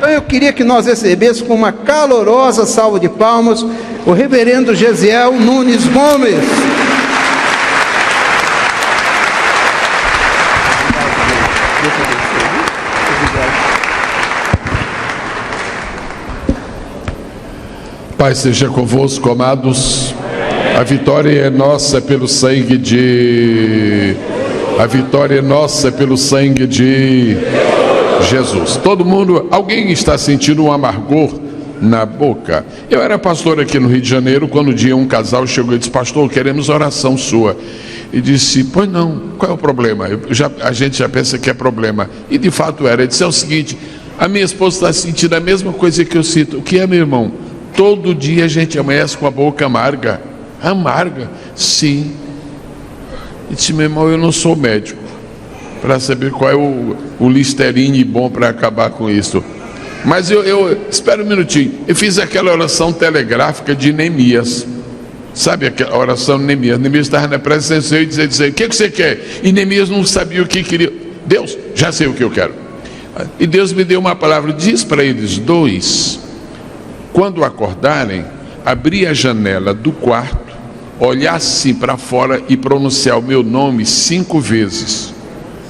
Então eu queria que nós recebêssemos com uma calorosa salva de palmas o reverendo Gesiel Nunes Gomes. Pai seja convosco, amados. A vitória é nossa pelo sangue de... A vitória é nossa pelo sangue de Jesus. Todo mundo, alguém está sentindo um amargor na boca? Eu era pastor aqui no Rio de Janeiro, quando um dia um casal chegou e disse: pastor, queremos oração sua. E disse: pois não, qual é o problema? A gente já pensa que é problema. E de fato era. Ele disse: é o seguinte, a minha esposa está sentindo a mesma coisa que eu sinto. O que é, meu irmão? Todo dia a gente amanhece com a boca amarga. Amarga? Sim. E disse: meu irmão, eu não sou médico para saber qual é o Listerine bom para acabar com isso. Mas espera um minutinho. Eu fiz aquela oração telegráfica de Neemias. Sabe aquela oração de Neemias? Neemias estava na presença e dizia: o que você quer? E Neemias não sabia o que queria. Deus, já sei o que eu quero. E Deus me deu uma palavra. Diz para eles dois: quando acordarem, abrir a janela do quarto, olhar assim para fora e pronunciar o meu nome 5 vezes.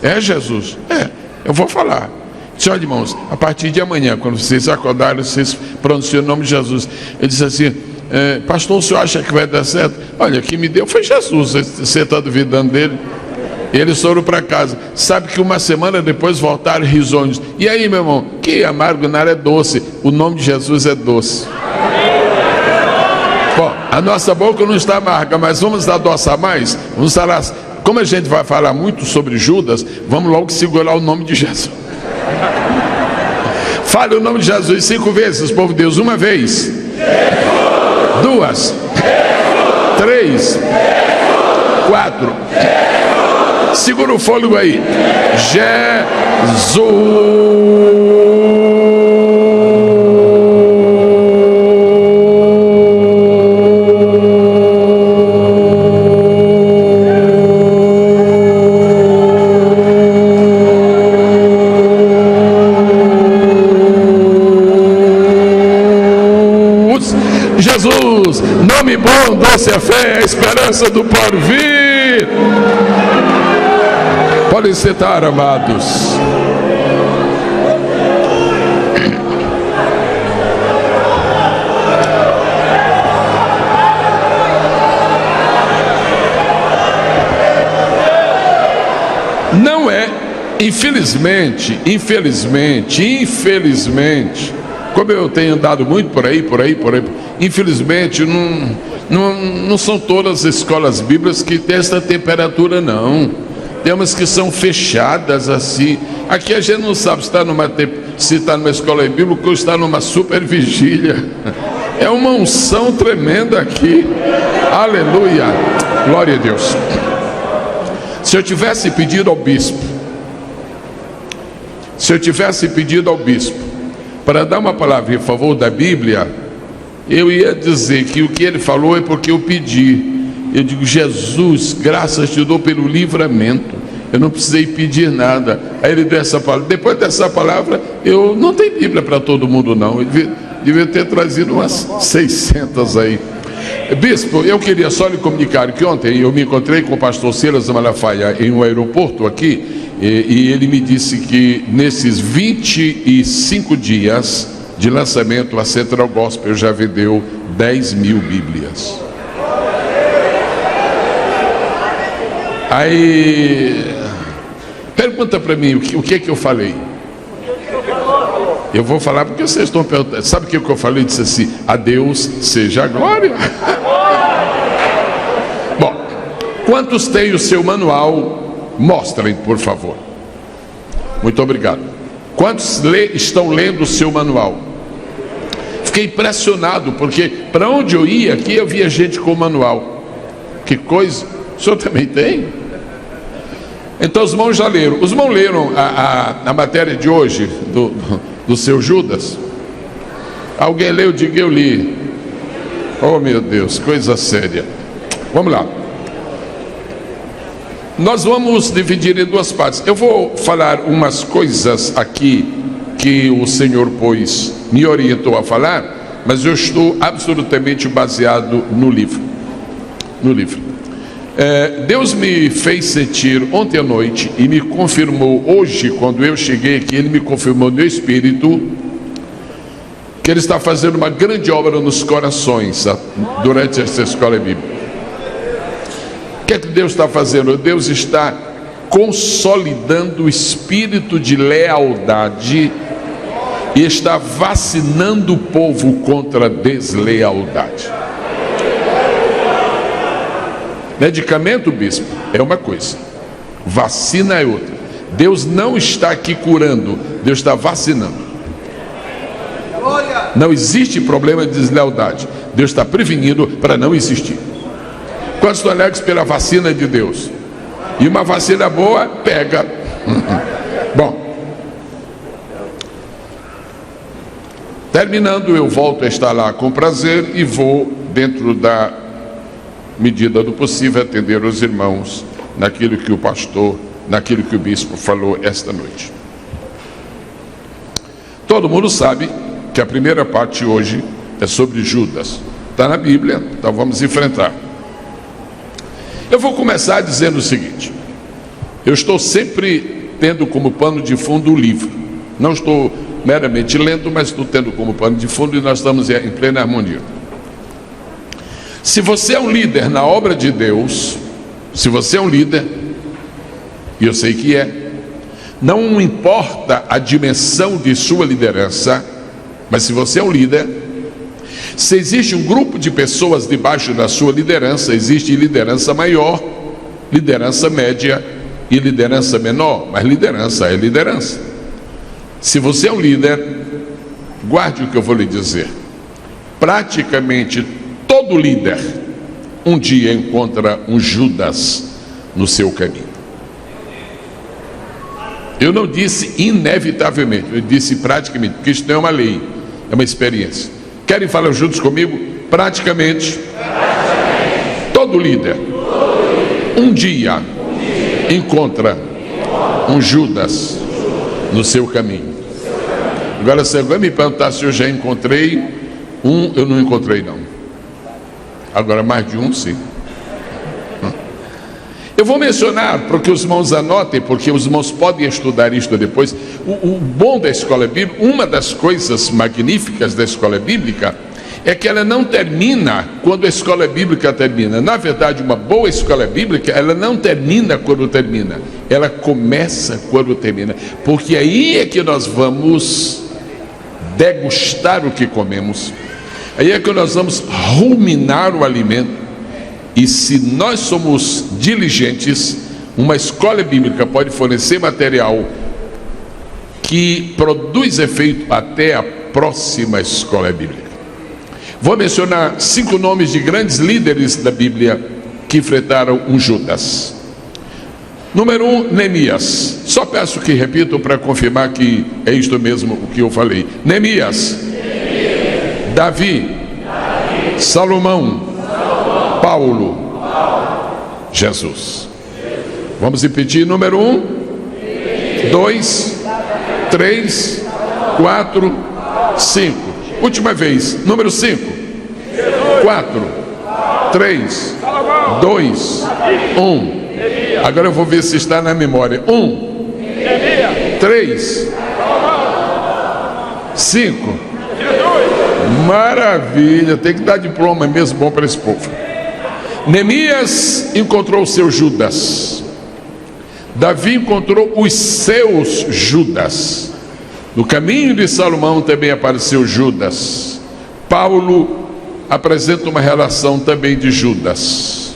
É, Jesus? É, eu vou falar. Senhor, irmãos, a partir de amanhã, quando vocês acordarem, vocês pronunciam o nome de Jesus. Ele disse assim: pastor, o senhor acha que vai dar certo? Olha, quem me deu foi Jesus. Você está duvidando dele? E eles foram para casa. Sabe que uma semana depois voltaram risonhos. E aí, meu irmão, que amargo nada é doce. O nome de Jesus é doce. Bom, a nossa boca não está amarga, mas vamos adoçar mais. Vamos falar, como a gente vai falar muito sobre Judas, vamos logo segurar o nome de Jesus. Fale o nome de Jesus 5 vezes, povo de Deus. 1 vez, 2, 3, 4. Segura o fôlego aí. Jesus. Jesus, nome bom, doce a fé, a esperança do porvir. Podem sentar, amados. Não é, infelizmente, como eu tenho andado muito por aí, infelizmente não são todas as escolas bíblicas que têm essa temperatura, não. Tem umas que são fechadas assim. Aqui a gente não sabe se está numa escola bíblica ou está numa super vigília. É uma unção tremenda aqui. Aleluia, glória a Deus. Se eu tivesse pedido ao bispo para dar uma palavra em favor da Bíblia, eu ia dizer que o que ele falou é porque eu pedi. Eu digo: Jesus, graças te dou pelo livramento, eu não precisei pedir nada. Aí ele deu essa palavra. Depois dessa palavra, eu não tenho Bíblia para todo mundo, não. Eu devia ter trazido umas 600 aí. Bispo, eu queria só lhe comunicar que ontem eu me encontrei com o pastor Silas Malafaia em um aeroporto aqui, e ele me disse que nesses 25 dias de lançamento, a Central Gospel já vendeu 10.000 Bíblias. Aí pergunta para mim o que é que eu falei. Eu vou falar porque vocês estão perguntando. Sabe o que eu falei? Eu disse assim: a Deus seja a glória. Bom, quantos têm o seu manual? Mostrem, por favor. Muito obrigado. Quantos estão lendo o seu manual? Fiquei impressionado, porque para onde eu ia aqui eu via gente com o manual. Que coisa. O senhor também tem? Então os irmãos já leram. Os irmãos leram a matéria de hoje do seu Judas? Alguém leu? Diga: eu li. Oh meu Deus, coisa séria. Vamos lá. Nós vamos dividir em 2 partes. Eu vou falar umas coisas aqui que o Senhor, pois, me orientou a falar, mas eu estou absolutamente baseado no livro. Deus me fez sentir ontem à noite e me confirmou hoje, quando eu cheguei aqui, Ele me confirmou no meu espírito que Ele está fazendo uma grande obra nos corações durante essa escola bíblica. O que é que Deus está fazendo? Deus está consolidando o espírito de lealdade e está vacinando o povo contra a deslealdade. Medicamento, bispo, é uma coisa, vacina é outra. Deus não está aqui curando, Deus está vacinando. Não existe problema de deslealdade, Deus está prevenindo para não existir. Quantos estão alegres pela vacina de Deus? E uma vacina boa pega. Bom, terminando, eu volto a estar lá com prazer e vou, dentro da medida do possível, atender os irmãos naquilo que o pastor, naquilo que o bispo falou esta noite. Todo mundo sabe que a primeira parte hoje é sobre Judas. Está na Bíblia, então vamos enfrentar. Eu vou começar dizendo o seguinte: eu estou sempre tendo como pano de fundo o livro. Não estou meramente lendo, mas estou tendo como pano de fundo e nós estamos em plena harmonia. Se você é um líder na obra de Deus, se você é um líder, e eu sei que é, não importa a dimensão de sua liderança, mas se você é um líder, se existe um grupo de pessoas debaixo da sua liderança, existe liderança maior, liderança média e liderança menor, mas liderança é liderança. Se você é um líder, guarde o que eu vou lhe dizer. Praticamente todo líder um dia encontra um Judas no seu caminho. Eu não disse inevitavelmente, eu disse praticamente, porque isso não é uma lei, é uma experiência. Querem falar juntos comigo? Praticamente todo líder um dia encontra um Judas no seu caminho. Agora, se alguém me perguntar se eu já encontrei um, eu não encontrei não. Agora, mais de um, sim. Eu vou mencionar, para que os irmãos anotem, porque os irmãos podem estudar isto depois. O bom da escola bíblica, uma das coisas magníficas da escola bíblica, é que ela não termina quando a escola bíblica termina. Na verdade, uma boa escola bíblica, ela não termina quando termina, ela começa quando termina, porque aí é que nós vamos degustar o que comemos, aí é que nós vamos ruminar o alimento. E se nós somos diligentes, uma escola bíblica pode fornecer material que produz efeito até a próxima escola bíblica. Vou mencionar 5 nomes de grandes líderes da Bíblia que enfrentaram um Judas. Número 1, Neemias. Só peço que repitam para confirmar que é isto mesmo o que eu falei. Neemias. Davi. Salomão. Paulo. Jesus. Vamos repetir. Número 1, 2, 3, 4, 5. Última vez. Número 5, 4, 3, 2, 1. Agora eu vou ver se está na memória. 1, 3, 5. Maravilha, tem que dar diploma mesmo bom para esse povo. Neemias encontrou o seu Judas. Davi encontrou os seus Judas. No caminho de Salomão também apareceu Judas. Paulo apresenta uma relação também de Judas.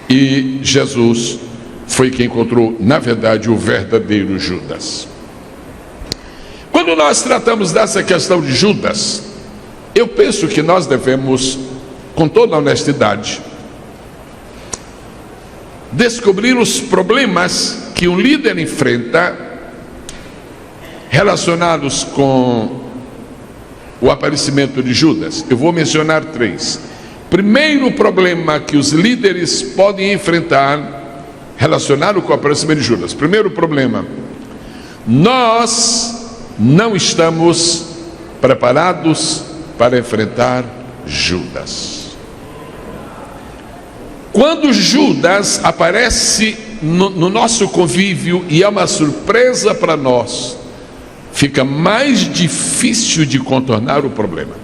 E Jesus foi quem encontrou, na verdade, o verdadeiro Judas. Quando nós tratamos dessa questão de Judas, eu penso que nós devemos, com toda a honestidade, descobrir os problemas que um líder enfrenta relacionados com o aparecimento de Judas. Eu vou mencionar 3. Primeiro problema que os líderes podem enfrentar relacionado com o aparecimento de Judas. Primeiro problema: nós não estamos preparados para enfrentar Judas. Quando Judas aparece no nosso convívio e é uma surpresa para nós, fica mais difícil de contornar o problema.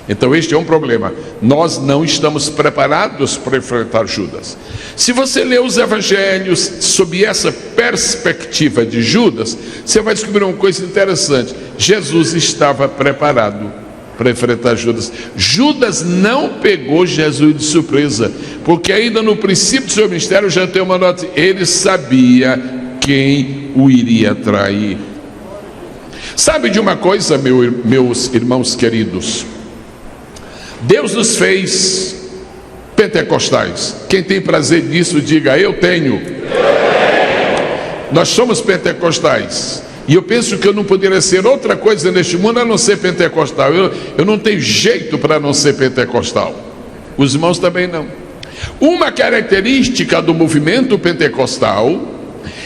Então este é um problema. Nós não estamos preparados para enfrentar Judas. Se você ler os evangelhos sob essa perspectiva de Judas, você vai descobrir uma coisa interessante. Jesus estava preparado para enfrentar Judas. Judas não pegou Jesus de surpresa, porque ainda no princípio do seu ministério já tem uma nota. Ele sabia quem o iria trair. Sabe de uma coisa, meus irmãos queridos? Deus nos fez pentecostais. Quem tem prazer nisso, diga: eu tenho. Nós somos pentecostais. E eu penso que eu não poderia ser outra coisa neste mundo a não ser pentecostal. Eu não tenho jeito para não ser pentecostal. Os irmãos também não. Uma característica do movimento pentecostal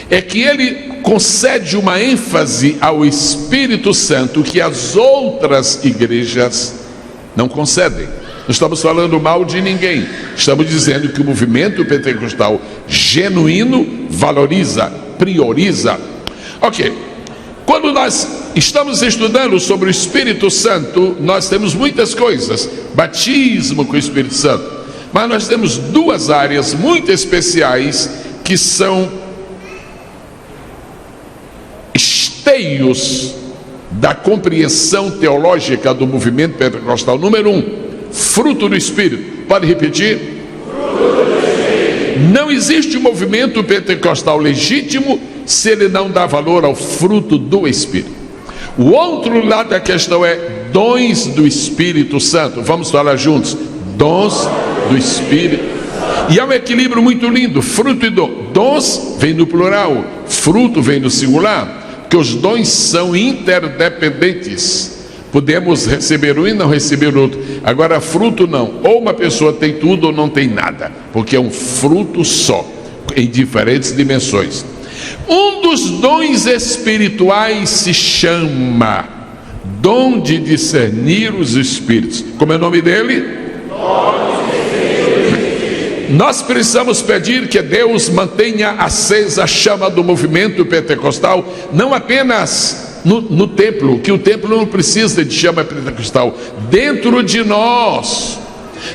é que ele concede uma ênfase ao Espírito Santo que as outras igrejas não concedem. Não estamos falando mal de ninguém. Estamos dizendo que o movimento pentecostal genuíno valoriza, prioriza. Ok. Quando nós estamos estudando sobre o Espírito Santo, nós temos muitas coisas. Batismo com o Espírito Santo. Mas nós temos duas áreas muito especiais que são esteios da compreensão teológica do movimento pentecostal. Número 1, fruto do Espírito. Pode repetir? Fruto do Espírito. Não existe um movimento pentecostal legítimo se ele não dá valor ao fruto do Espírito. O outro lado da questão é dons do Espírito Santo. Vamos falar juntos. Dons do Espírito. E há um equilíbrio muito lindo. Fruto e dom. Dons vem no plural, fruto vem no singular, que os dons são interdependentes. Podemos receber um e não receber outro. Agora fruto não. Ou uma pessoa tem tudo ou não tem nada, porque é um fruto só, em diferentes dimensões. Um dos dons espirituais se chama dom de discernir os espíritos. Como é o nome dele? Nós precisamos pedir que Deus mantenha acesa a chama do movimento pentecostal, não apenas no templo, que o templo não precisa de chama pentecostal, dentro de nós.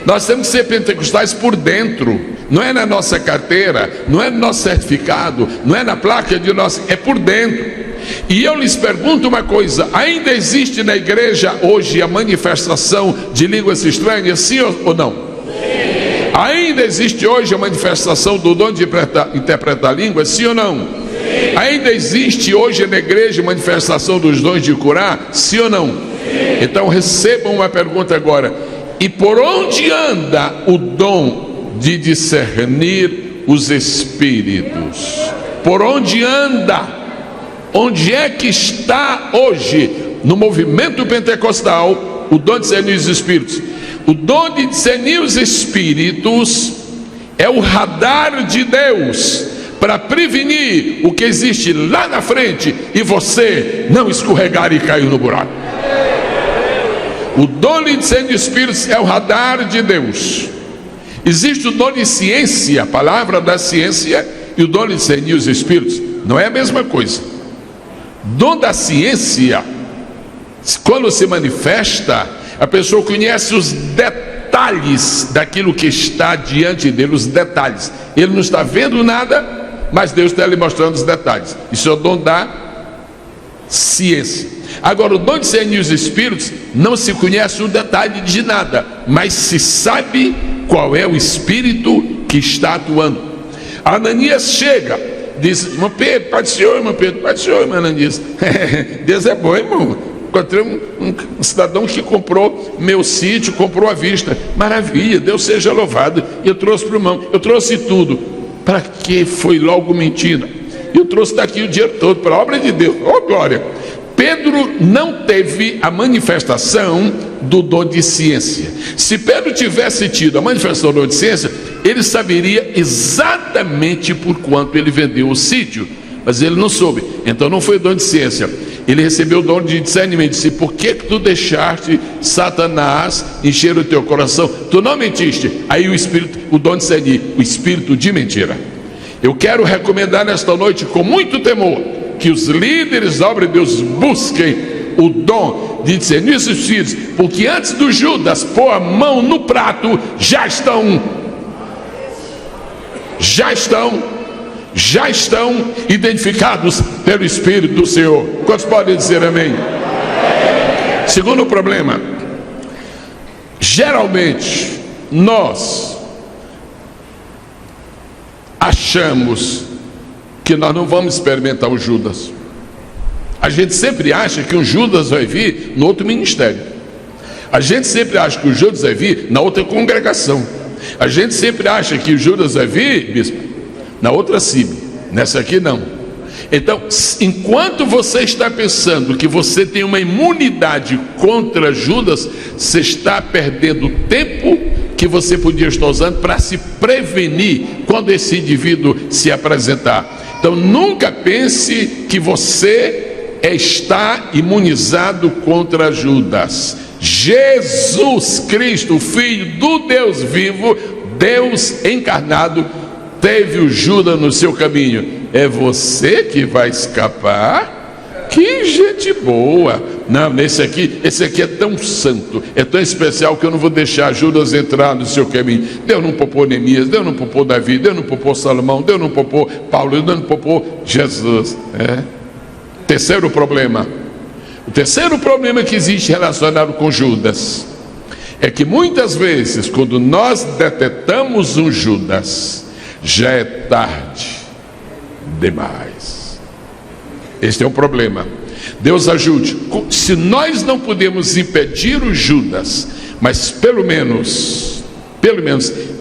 Nós temos que ser pentecostais por dentro, não é na nossa carteira, não é no nosso certificado, não é na placa de nosso, é por dentro. E eu lhes pergunto uma coisa: ainda existe na igreja hoje a manifestação de línguas estranhas, sim ou não? Sim. Ainda existe hoje a manifestação do dom de interpretar línguas, sim ou não? Sim. Ainda existe hoje na igreja a manifestação dos dons de curar, sim ou não? Sim. Então recebam uma pergunta agora: e por onde anda o dom de discernir os espíritos? Por onde anda? Onde é que está hoje no movimento pentecostal o dom de discernir os espíritos? O dom de discernir os espíritos é o radar de Deus para prevenir o que existe lá na frente e você não escorregar e cair no buraco. O dom de discernir espíritos é o radar de Deus. Existe o dom de ciência, a palavra da ciência, e o dom de discernir os espíritos. Não é a mesma coisa. Dom da ciência, quando se manifesta, a pessoa conhece os detalhes daquilo que está diante dele, os detalhes. Ele não está vendo nada, mas Deus está lhe mostrando os detalhes. Isso é o dom da ciência. Agora, o dom de discernir os espíritos, não se conhece o detalhe de nada, mas se sabe qual é o espírito que está atuando. Ananias chega, diz: irmão Pedro, Pai do Senhor, irmão Pedro, Pai do Senhor, irmão Ananias. Deus é bom, irmão. Encontrei um cidadão que comprou meu sítio, comprou à vista. Maravilha, Deus seja louvado. E eu trouxe para o irmão, eu trouxe tudo. Para que foi logo mentindo? Eu trouxe daqui o dinheiro todo para a obra de Deus. Oh, glória! Pedro não teve a manifestação do dom de ciência. Se Pedro tivesse tido a manifestação do dom de ciência, ele saberia exatamente por quanto ele vendeu o sítio, mas ele não soube. Então não foi dom de ciência. ele recebeu o dom de discernimento. Disse: por que tu deixaste Satanás encher o teu coração? Tu não mentiste. Aí o dom de discernir, o espírito de mentira. Eu quero recomendar nesta noite, com muito temor, que os líderes da obra de Deus busquem o dom de discernir seus filhos, porque antes do Judas pôr a mão no prato, já estão identificados pelo Espírito do Senhor. Quantos podem dizer amém? Segundo problema, geralmente nós achamos que nós não vamos experimentar o Judas. A gente sempre acha que o Judas vai vir no outro ministério. A gente sempre acha que o Judas vai vir na outra congregação. A gente sempre acha que o Judas vai vir, bispo, na outra CIB. Nessa aqui não. Então, enquanto você está pensando que você tem uma imunidade contra Judas, você está perdendo o tempo que você podia estar usando para se prevenir quando esse indivíduo se apresentar. Então, nunca pense que você está imunizado contra Judas. Jesus Cristo, o Filho do Deus vivo, Deus encarnado, teve o Judas no seu caminho. É você que vai escapar? Que gente boa! Não, esse aqui é tão santo, é tão especial, que eu não vou deixar Judas entrar no seu caminho. Deus não poupou Neemias, Deus não poupou Davi, Deus não poupou Salomão, Deus não poupou Paulo, Deus não poupou Jesus. Terceiro problema. O terceiro problema que existe relacionado com Judas é que muitas vezes, quando nós detectamos um Judas, já é tarde demais. Este é o problema. Deus ajude. Se nós não podemos impedir o Judas, mas pelo menos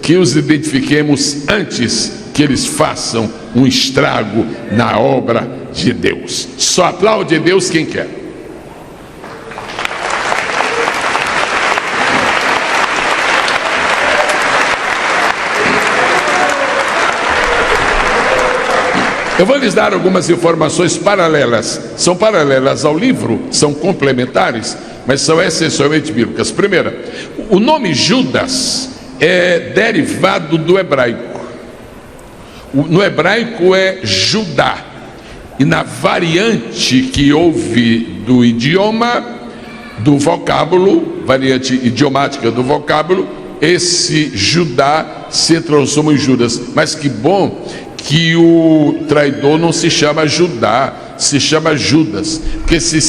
que os identifiquemos antes que eles façam um estrago na obra de Deus. Só aplaude a Deus quem quer. Eu vou lhes dar algumas informações paralelas. São paralelas ao livro, são complementares, mas são essencialmente bíblicas. Primeira, o nome Judas é derivado do hebraico. No hebraico é Judá. E na variante que houve do idioma, do vocábulo, variante idiomática do vocábulo, esse Judá se transforma em Judas. Mas que bom que o traidor não se chama Judá, se chama Judas. Porque se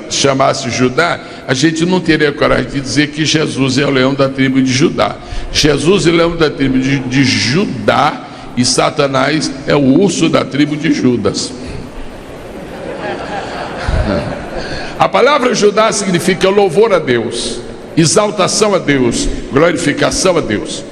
chamasse Judá, a gente não teria coragem de dizer que Jesus é o leão da tribo de Judá. Jesus é o leão da tribo de Judá, e Satanás é o urso da tribo de Judas. A palavra Judá significa louvor a Deus, exaltação a Deus, glorificação a Deus.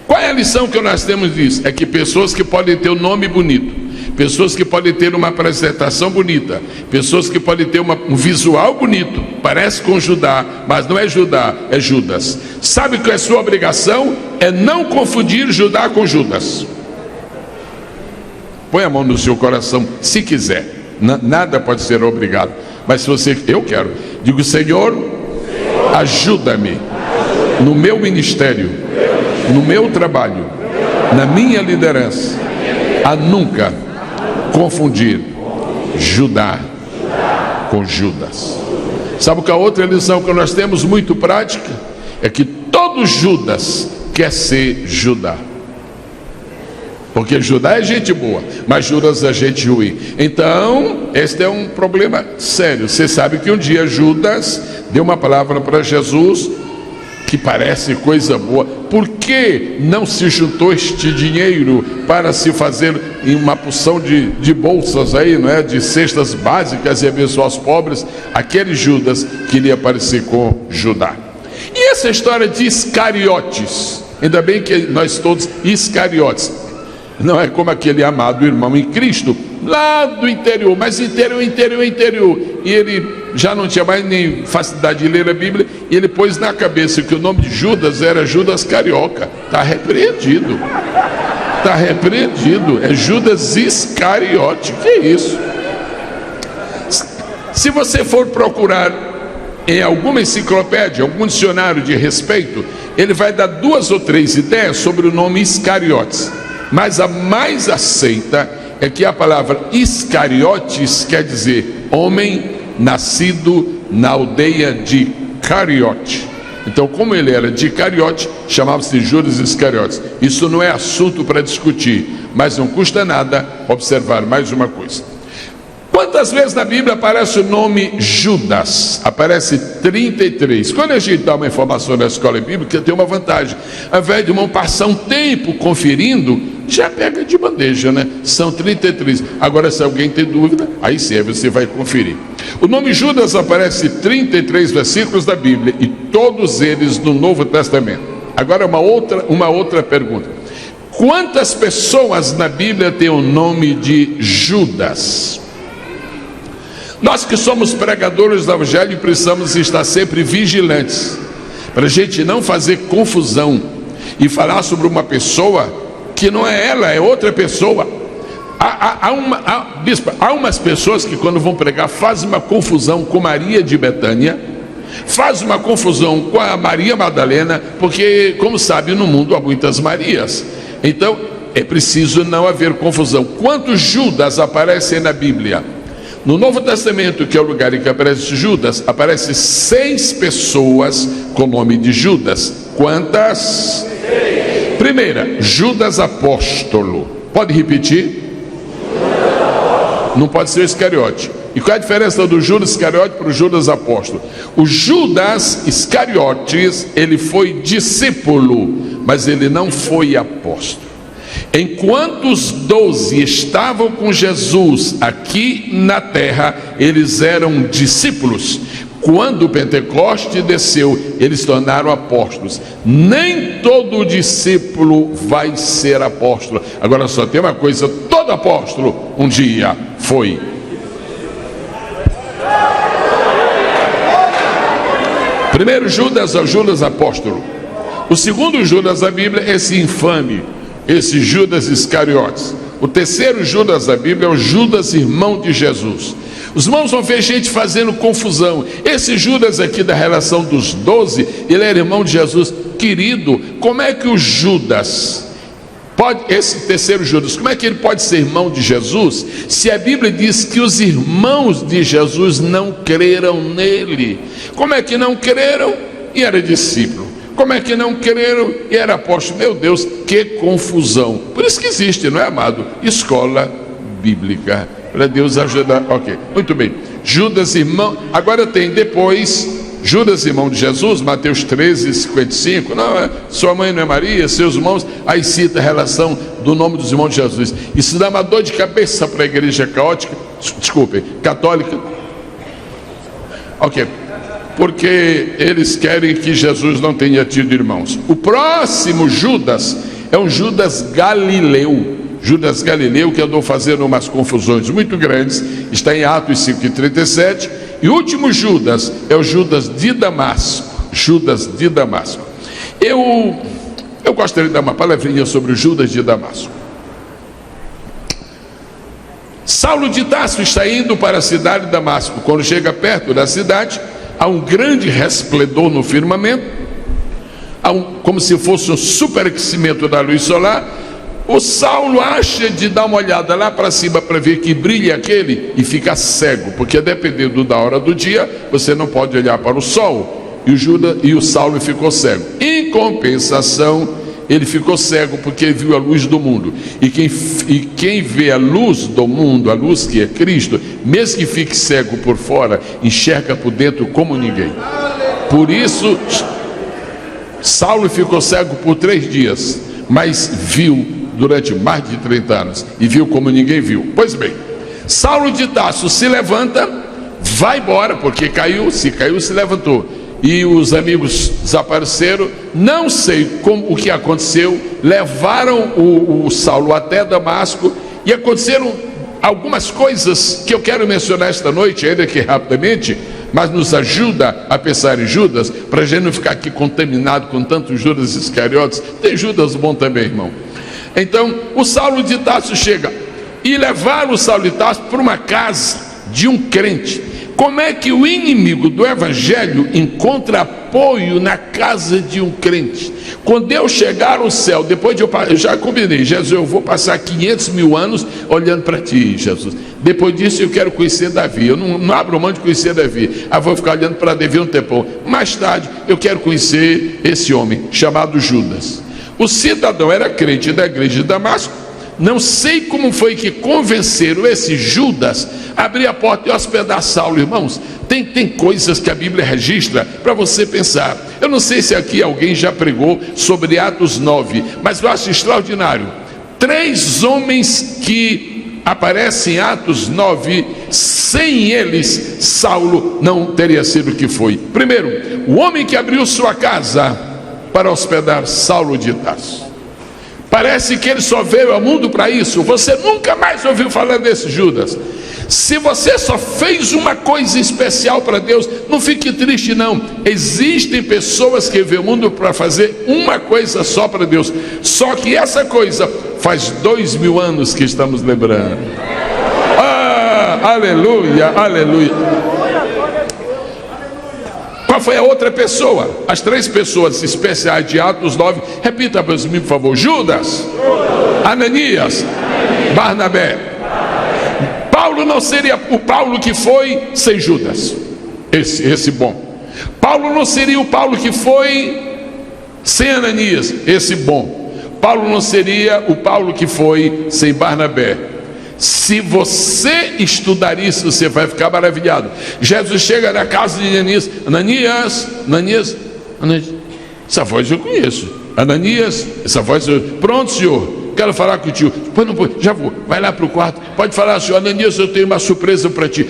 Qual é a lição que nós temos disso? É que pessoas que podem ter um nome bonito, pessoas que podem ter uma apresentação bonita, pessoas que podem ter um visual bonito, parece com Judá, mas não é Judá, é Judas. Sabe que a sua obrigação é não confundir Judá com Judas. Põe a mão no seu coração, se quiser. Nada pode ser obrigado, mas se você, eu quero, digo: Senhor, ajuda-me no meu ministério, no meu trabalho, na minha liderança, a nunca confundir Judá com Judas. Sabe que a outra lição que nós temos muito prática é que todo Judas quer ser Judá. Porque Judá é gente boa, mas Judas é gente ruim. Então, este é um problema sério. Você sabe que um dia Judas deu uma palavra para Jesus que parece coisa boa. Por que não se juntou este dinheiro para se fazer em uma porção de bolsas aí, não é? De cestas básicas e abençoar os pobres? Aquele Judas queria parecer com Judá. E essa história de Iscariotes, ainda bem que nós todos Iscariotes, não é como aquele amado irmão em Cristo, lá do interior, mas interior, e ele já não tinha mais nem facilidade de ler a Bíblia, e ele pôs na cabeça que o nome de Judas era Judas Carioca. Está repreendido, é Judas Iscariote. Que isso? Se você for procurar em alguma enciclopédia, algum dicionário de respeito, ele vai dar 2 ou 3 ideias sobre o nome Iscariotes, mas a mais aceita é que a palavra Iscariotes quer dizer homem nascido na aldeia de Cariote. Então, como ele era de Cariote, chamava-se Judas Iscariotes. Isso não é assunto para discutir, mas não custa nada observar mais uma coisa. Quantas vezes na Bíblia aparece o nome Judas? Aparece 33. Quando a gente dá uma informação na escola bíblica, tem uma vantagem. Ao invés de irmão passar um tempo conferindo, já pega de bandeja, né? São 33. Agora, se alguém tem dúvida, aí sim, você vai conferir. O nome Judas aparece em 33 versículos da Bíblia, e todos eles no Novo Testamento. Agora, uma outra pergunta. Quantas pessoas na Bíblia têm o nome de Judas? Nós que somos pregadores do Evangelho precisamos estar sempre vigilantes, para a gente não fazer confusão e falar sobre uma pessoa que não é ela, é outra pessoa. Bispo, há umas pessoas que quando vão pregar fazem uma confusão com Maria de Betânia, fazem uma confusão com a Maria Madalena, porque, como sabe, no mundo há muitas Marias. Então é preciso não haver confusão. Quantos Judas aparecem na Bíblia? No Novo Testamento, que é o lugar em que aparece Judas, aparece 6 pessoas com o nome de Judas. Quantas? Primeira, Judas apóstolo. Pode repetir? Não pode ser o Iscariote. E qual é a diferença do Judas Iscariote para o Judas apóstolo? O Judas Iscariotes, ele foi discípulo, mas ele não foi apóstolo. Enquanto os 12 estavam com Jesus aqui na terra, eles eram discípulos. Quando o Pentecoste desceu, eles se tornaram apóstolos. Nem todo discípulo vai ser apóstolo. Agora só tem uma coisa: todo apóstolo um dia foi. Primeiro Judas é o Judas apóstolo. O segundo Judas da Bíblia é esse infame, esse Judas Iscariotes. O terceiro Judas da Bíblia é o Judas, irmão de Jesus. Os irmãos vão ver gente fazendo confusão. Esse Judas aqui da relação dos 12, ele era irmão de Jesus. Querido, como é que o Judas pode, esse terceiro Judas, como é que ele pode ser irmão de Jesus, se a Bíblia diz que os irmãos de Jesus não creram nele? Como é que não creram e era discípulo? Como é que não creram e era apóstolo? Meu Deus, que confusão. Por isso que existe, não é, amado? Escola bíblica, para Deus ajudar. Ok, muito bem. Judas, irmão. Agora tem depois Judas, irmão de Jesus, Mateus 13, 55. Não, sua mãe não é Maria, seus irmãos. Aí cita a relação do nome dos irmãos de Jesus. Isso dá uma dor de cabeça para a igreja católica. Ok, porque eles querem que Jesus não tenha tido irmãos. O próximo Judas é um Judas Galileu. Judas Galileu, que andou fazendo umas confusões muito grandes, está em Atos 5:37. E o último Judas é o Judas de Damasco. Judas de Damasco. Eu gostaria de dar uma palavrinha sobre o Judas de Damasco. Saulo de Tarso está indo para a cidade de Damasco. Quando chega perto da cidade, há um grande resplendor no firmamento, como se fosse um superaquecimento da luz solar. O Saulo acha de dar uma olhada lá para cima para ver que brilha aquele e fica cego, porque dependendo da hora do dia, você não pode olhar para o sol. E o Saulo ficou cego. Em compensação, ele ficou cego porque viu a luz do mundo. E quem vê a luz do mundo, a luz que é Cristo, mesmo que fique cego por fora, enxerga por dentro como ninguém. Por isso, Saulo ficou cego por 3 dias, mas viu durante mais de 30 anos, e viu como ninguém viu. Pois bem, Saulo de Tarso se levanta, vai embora, porque caiu, se levantou, e os amigos desapareceram. Não sei o que aconteceu. Levaram o Saulo até Damasco, e aconteceram algumas coisas que eu quero mencionar esta noite, ainda que rapidamente, mas nos ajuda a pensar em Judas, para a gente não ficar aqui contaminado com tantos Judas Iscariotes. Tem Judas bom também, irmão. Então, o Saulo de Tarso chega, e levaram o Saulo de Tarso para uma casa de um crente. Como é que o inimigo do evangelho encontra apoio na casa de um crente? Quando eu chegar ao céu, depois de eu já combinei, Jesus, eu vou passar 500 mil anos olhando para ti, Jesus. Depois disso eu quero conhecer Davi. Eu não abro mão de conhecer Davi. Vou ficar olhando para Davi um tempão. Mais tarde eu quero conhecer esse homem chamado Judas. O cidadão era crente da igreja de Damasco. Não sei como foi que convenceram esse Judas a abrir a porta e hospedar Saulo. Irmãos, tem coisas que a Bíblia registra para você pensar. Eu não sei se aqui alguém já pregou sobre Atos 9, mas eu acho extraordinário. 3 homens que aparecem em Atos 9, sem eles Saulo não teria sido o que foi. Primeiro, o homem que abriu sua casa para hospedar Saulo de Tarso. Parece que ele só veio ao mundo para isso. Você nunca mais ouviu falar desse Judas. Se você só fez uma coisa especial para Deus, não fique triste não. Existem pessoas que veem o mundo para fazer uma coisa só para Deus. Só que essa coisa faz 2000 anos que estamos lembrando. Aleluia, aleluia. Qual foi a outra pessoa? As 3 pessoas especiais de Atos 9. Repita para mim, por favor. Judas, Ananias, Barnabé. Paulo não seria o Paulo que foi sem Judas. Esse bom. Paulo não seria o Paulo que foi sem Ananias. Esse bom. Paulo não seria o Paulo que foi sem Barnabé. Se você estudar isso, você vai ficar maravilhado. Jesus chega na casa de Ananias. Ananias, essa voz eu conheço. Ananias, essa voz eu... Pronto, senhor, quero falar contigo. Já vou, vai lá para o quarto. Pode falar, senhor. Ananias, eu tenho uma surpresa para ti.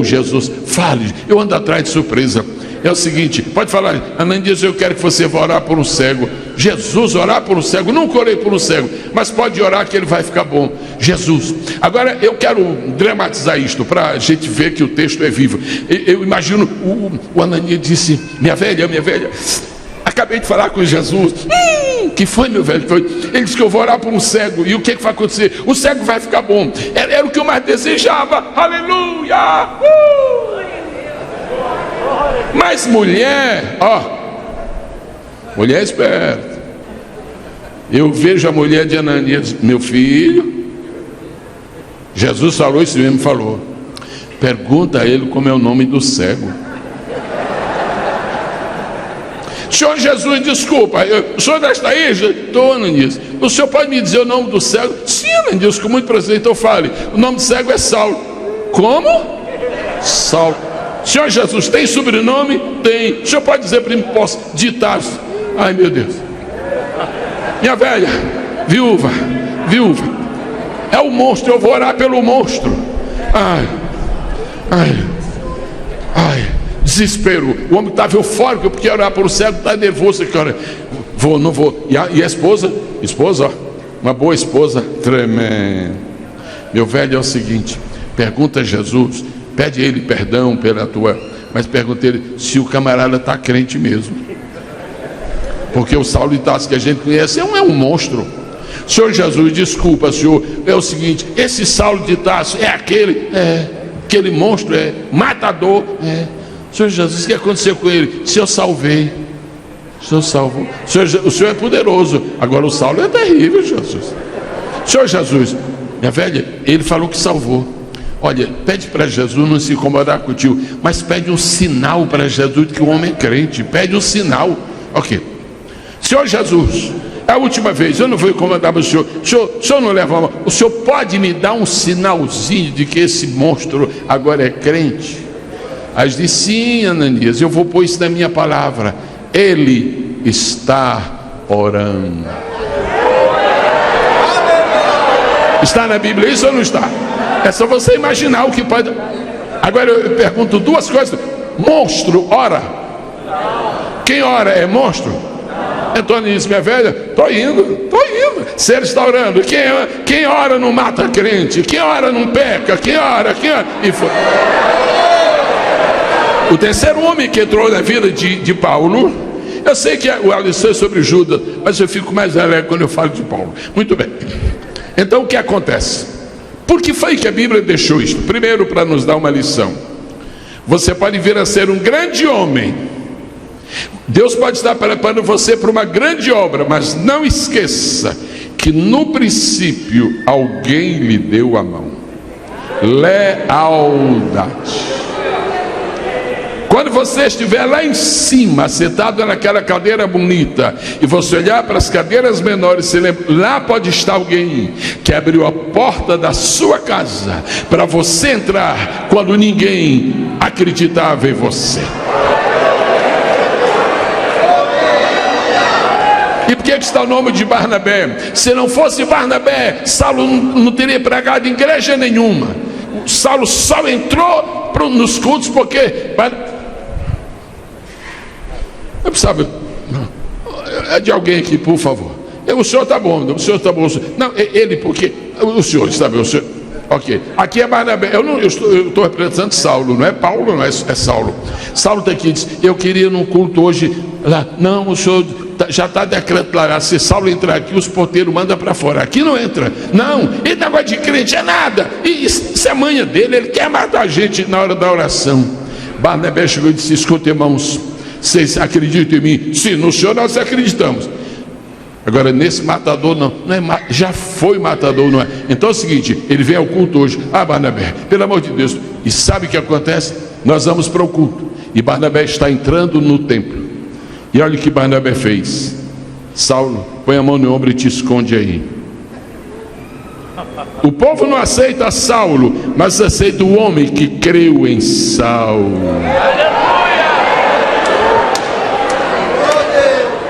Jesus, fale, eu ando atrás de surpresa. É o seguinte, pode falar, Ananias, eu quero que você vá orar por um cego. Jesus, orar por um cego, nunca orei por um cego, mas pode orar que ele vai ficar bom. Jesus, agora eu quero dramatizar isto, para a gente ver que o texto é vivo. Eu imagino, o Ananias disse, minha velha, acabei de falar com Jesus. Que foi, meu velho? Ele disse que eu vou orar por um cego. E o que vai acontecer? O cego vai ficar bom. Era o que eu mais desejava. Aleluia! Mas mulher, mulher esperta. Eu vejo a mulher de Ananias, meu filho. Jesus falou isso mesmo, falou. Pergunta a ele como é o nome do cego. Senhor Jesus, desculpa, o senhor desta aí? Estou, Ananias. O senhor pode me dizer o nome do cego? Sim, Ananias, com muito prazer, então fale. O nome do cego é Saulo. Como? Saulo. Senhor Jesus, tem sobrenome? Tem. O senhor pode dizer para mim, posso ditar? Ai, meu Deus. Minha velha, viúva. É o monstro, eu vou orar pelo monstro. Ai. Desespero. O homem estava eufórico porque orar por um cego, está nervoso. Vou, não vou. E a esposa, uma boa esposa, tremenda. Meu velho, é o seguinte: pergunta a Jesus, pede a ele perdão pela tua, mas pergunta a ele se o camarada está crente mesmo. Porque o Saulo de Tarso que a gente conhece é um monstro. Senhor Jesus, desculpa, senhor, é o seguinte: esse Saulo de Tarso é aquele monstro, matador, Senhor Jesus, o que aconteceu com ele? Se eu salvei, o senhor salvou. O senhor é poderoso, agora o Saulo é terrível, Jesus. Senhor Jesus, minha velha, ele falou que salvou. Olha, pede para Jesus não se incomodar contigo, mas pede um sinal para Jesus de que o homem é crente. Pede um sinal. Ok. Senhor Jesus, é a última vez, eu não vou incomodar o senhor. O senhor não leva a mão. O senhor pode me dar um sinalzinho de que esse monstro agora é crente? Aí diz, sim, Ananias, eu vou pôr isso na minha palavra. Ele está orando. Está na Bíblia isso ou não está? É só você imaginar o que pode. Agora eu pergunto 2 coisas. Monstro ora? Quem ora é monstro? Então Ananias, minha velha, estou indo. Se ele está orando, quem ora não mata crente, quem ora não peca, quem ora, e foi. O terceiro homem que entrou na vida de Paulo, eu sei que o lição é sobre Judas, mas eu fico mais alegre quando eu falo de Paulo. Muito bem. Então o que acontece? Por que foi que a Bíblia deixou isto? Primeiro, para nos dar uma lição. Você pode vir a ser um grande homem. Deus pode estar preparando você para uma grande obra, mas não esqueça que no princípio alguém lhe deu a mão. Lealdade. Quando você estiver lá em cima, sentado naquela cadeira bonita, e você olhar para as cadeiras menores, se lembra, lá pode estar alguém que abriu a porta da sua casa para você entrar quando ninguém acreditava em você. E por que está o nome de Barnabé? Se não fosse Barnabé, Saulo não teria pregado em igreja nenhuma. Saulo só entrou nos cultos porque... Eu precisava... É de alguém aqui, por favor. O senhor está bom, o senhor está bom. Não, ele, porque... O senhor, está bem, o senhor... Ok, aqui é Barnabé. Eu estou representando Saulo, não é Paulo, não é Saulo. Saulo está aqui e diz: eu queria num culto hoje lá. Não, o senhor já está declarado. Se Saulo entrar aqui, os porteiros mandam para fora. Aqui não entra. Não, esse negócio de crente é nada. Isso é manha dele, ele quer matar a gente na hora da oração. Barnabé chegou e disse: escuta, irmãos, vocês acreditam em mim? Sim, no senhor nós acreditamos. Agora nesse matador não é, já foi matador, não é? Então é o seguinte, ele vem ao culto hoje. Ah, Barnabé, pelo amor de Deus. E sabe o que acontece? Nós vamos para o culto e Barnabé está entrando no templo. E olha o que Barnabé fez. Saulo, põe a mão no ombro e te esconde aí. O povo não aceita Saulo, mas aceita o homem que creu em Saulo.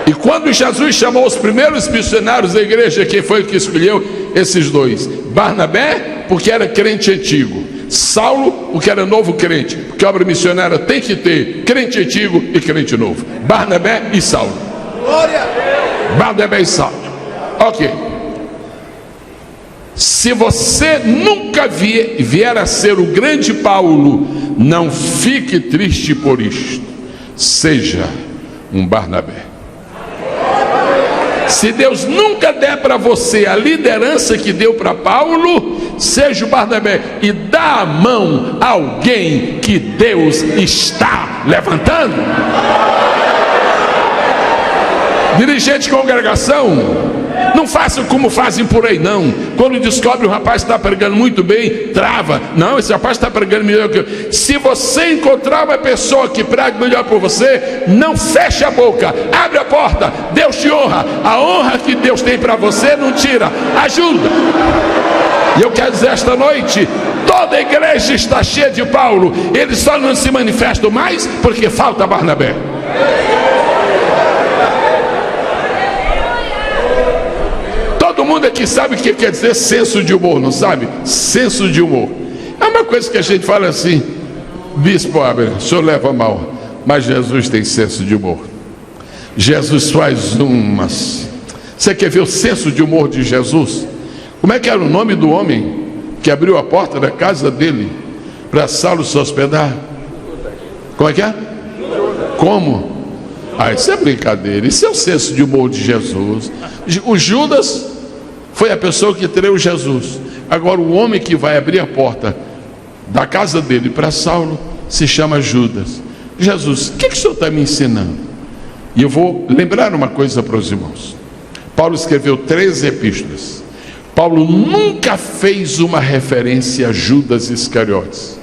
E quando Jesus chamou os primeiros missionários da igreja, quem foi que escolheu? Esses dois. Barnabé, porque era crente antigo. Saulo, porque era novo crente. Porque a obra missionária tem que ter crente antigo e crente novo. Barnabé e Saulo. Barnabé e Saulo. Ok. Se você nunca vier a ser o grande Paulo, não fique triste por isto. Seja um Barnabé. Se Deus nunca der para você a liderança que deu para Paulo, seja o Barnabé e dá a mão a alguém que Deus está levantando. Dirigente de congregação, não façam como fazem por aí não. Quando descobre o rapaz está pregando muito bem, trava. Não, esse rapaz está pregando melhor que eu. Se você encontrar uma pessoa que prega melhor por você, não feche a boca, abre a porta. Deus te honra. A honra que Deus tem para você não tira, ajuda. E eu quero dizer esta noite, toda a igreja está cheia de Paulo. Eles só não se manifestam mais porque falta Barnabé. Todo mundo aqui sabe o que quer dizer senso de humor, não sabe? Senso de humor é uma coisa que a gente fala assim: bispo Abner, o senhor leva mal, mas Jesus tem senso de humor. Jesus faz umas... Você quer ver o senso de humor de Jesus? Como é que era o nome do homem que abriu a porta da casa dele para Saulo se hospedar? Como é que é? Como? Ah, isso é brincadeira. Isso é o senso de humor de Jesus. O Judas foi a pessoa que traiu Jesus. Agora o homem que vai abrir a porta da casa dele para Saulo se chama Judas. Jesus, o que o senhor está me ensinando? E eu vou lembrar uma coisa para os irmãos. Paulo escreveu 3 epístolas. Paulo nunca fez uma referência a Judas Iscariotes,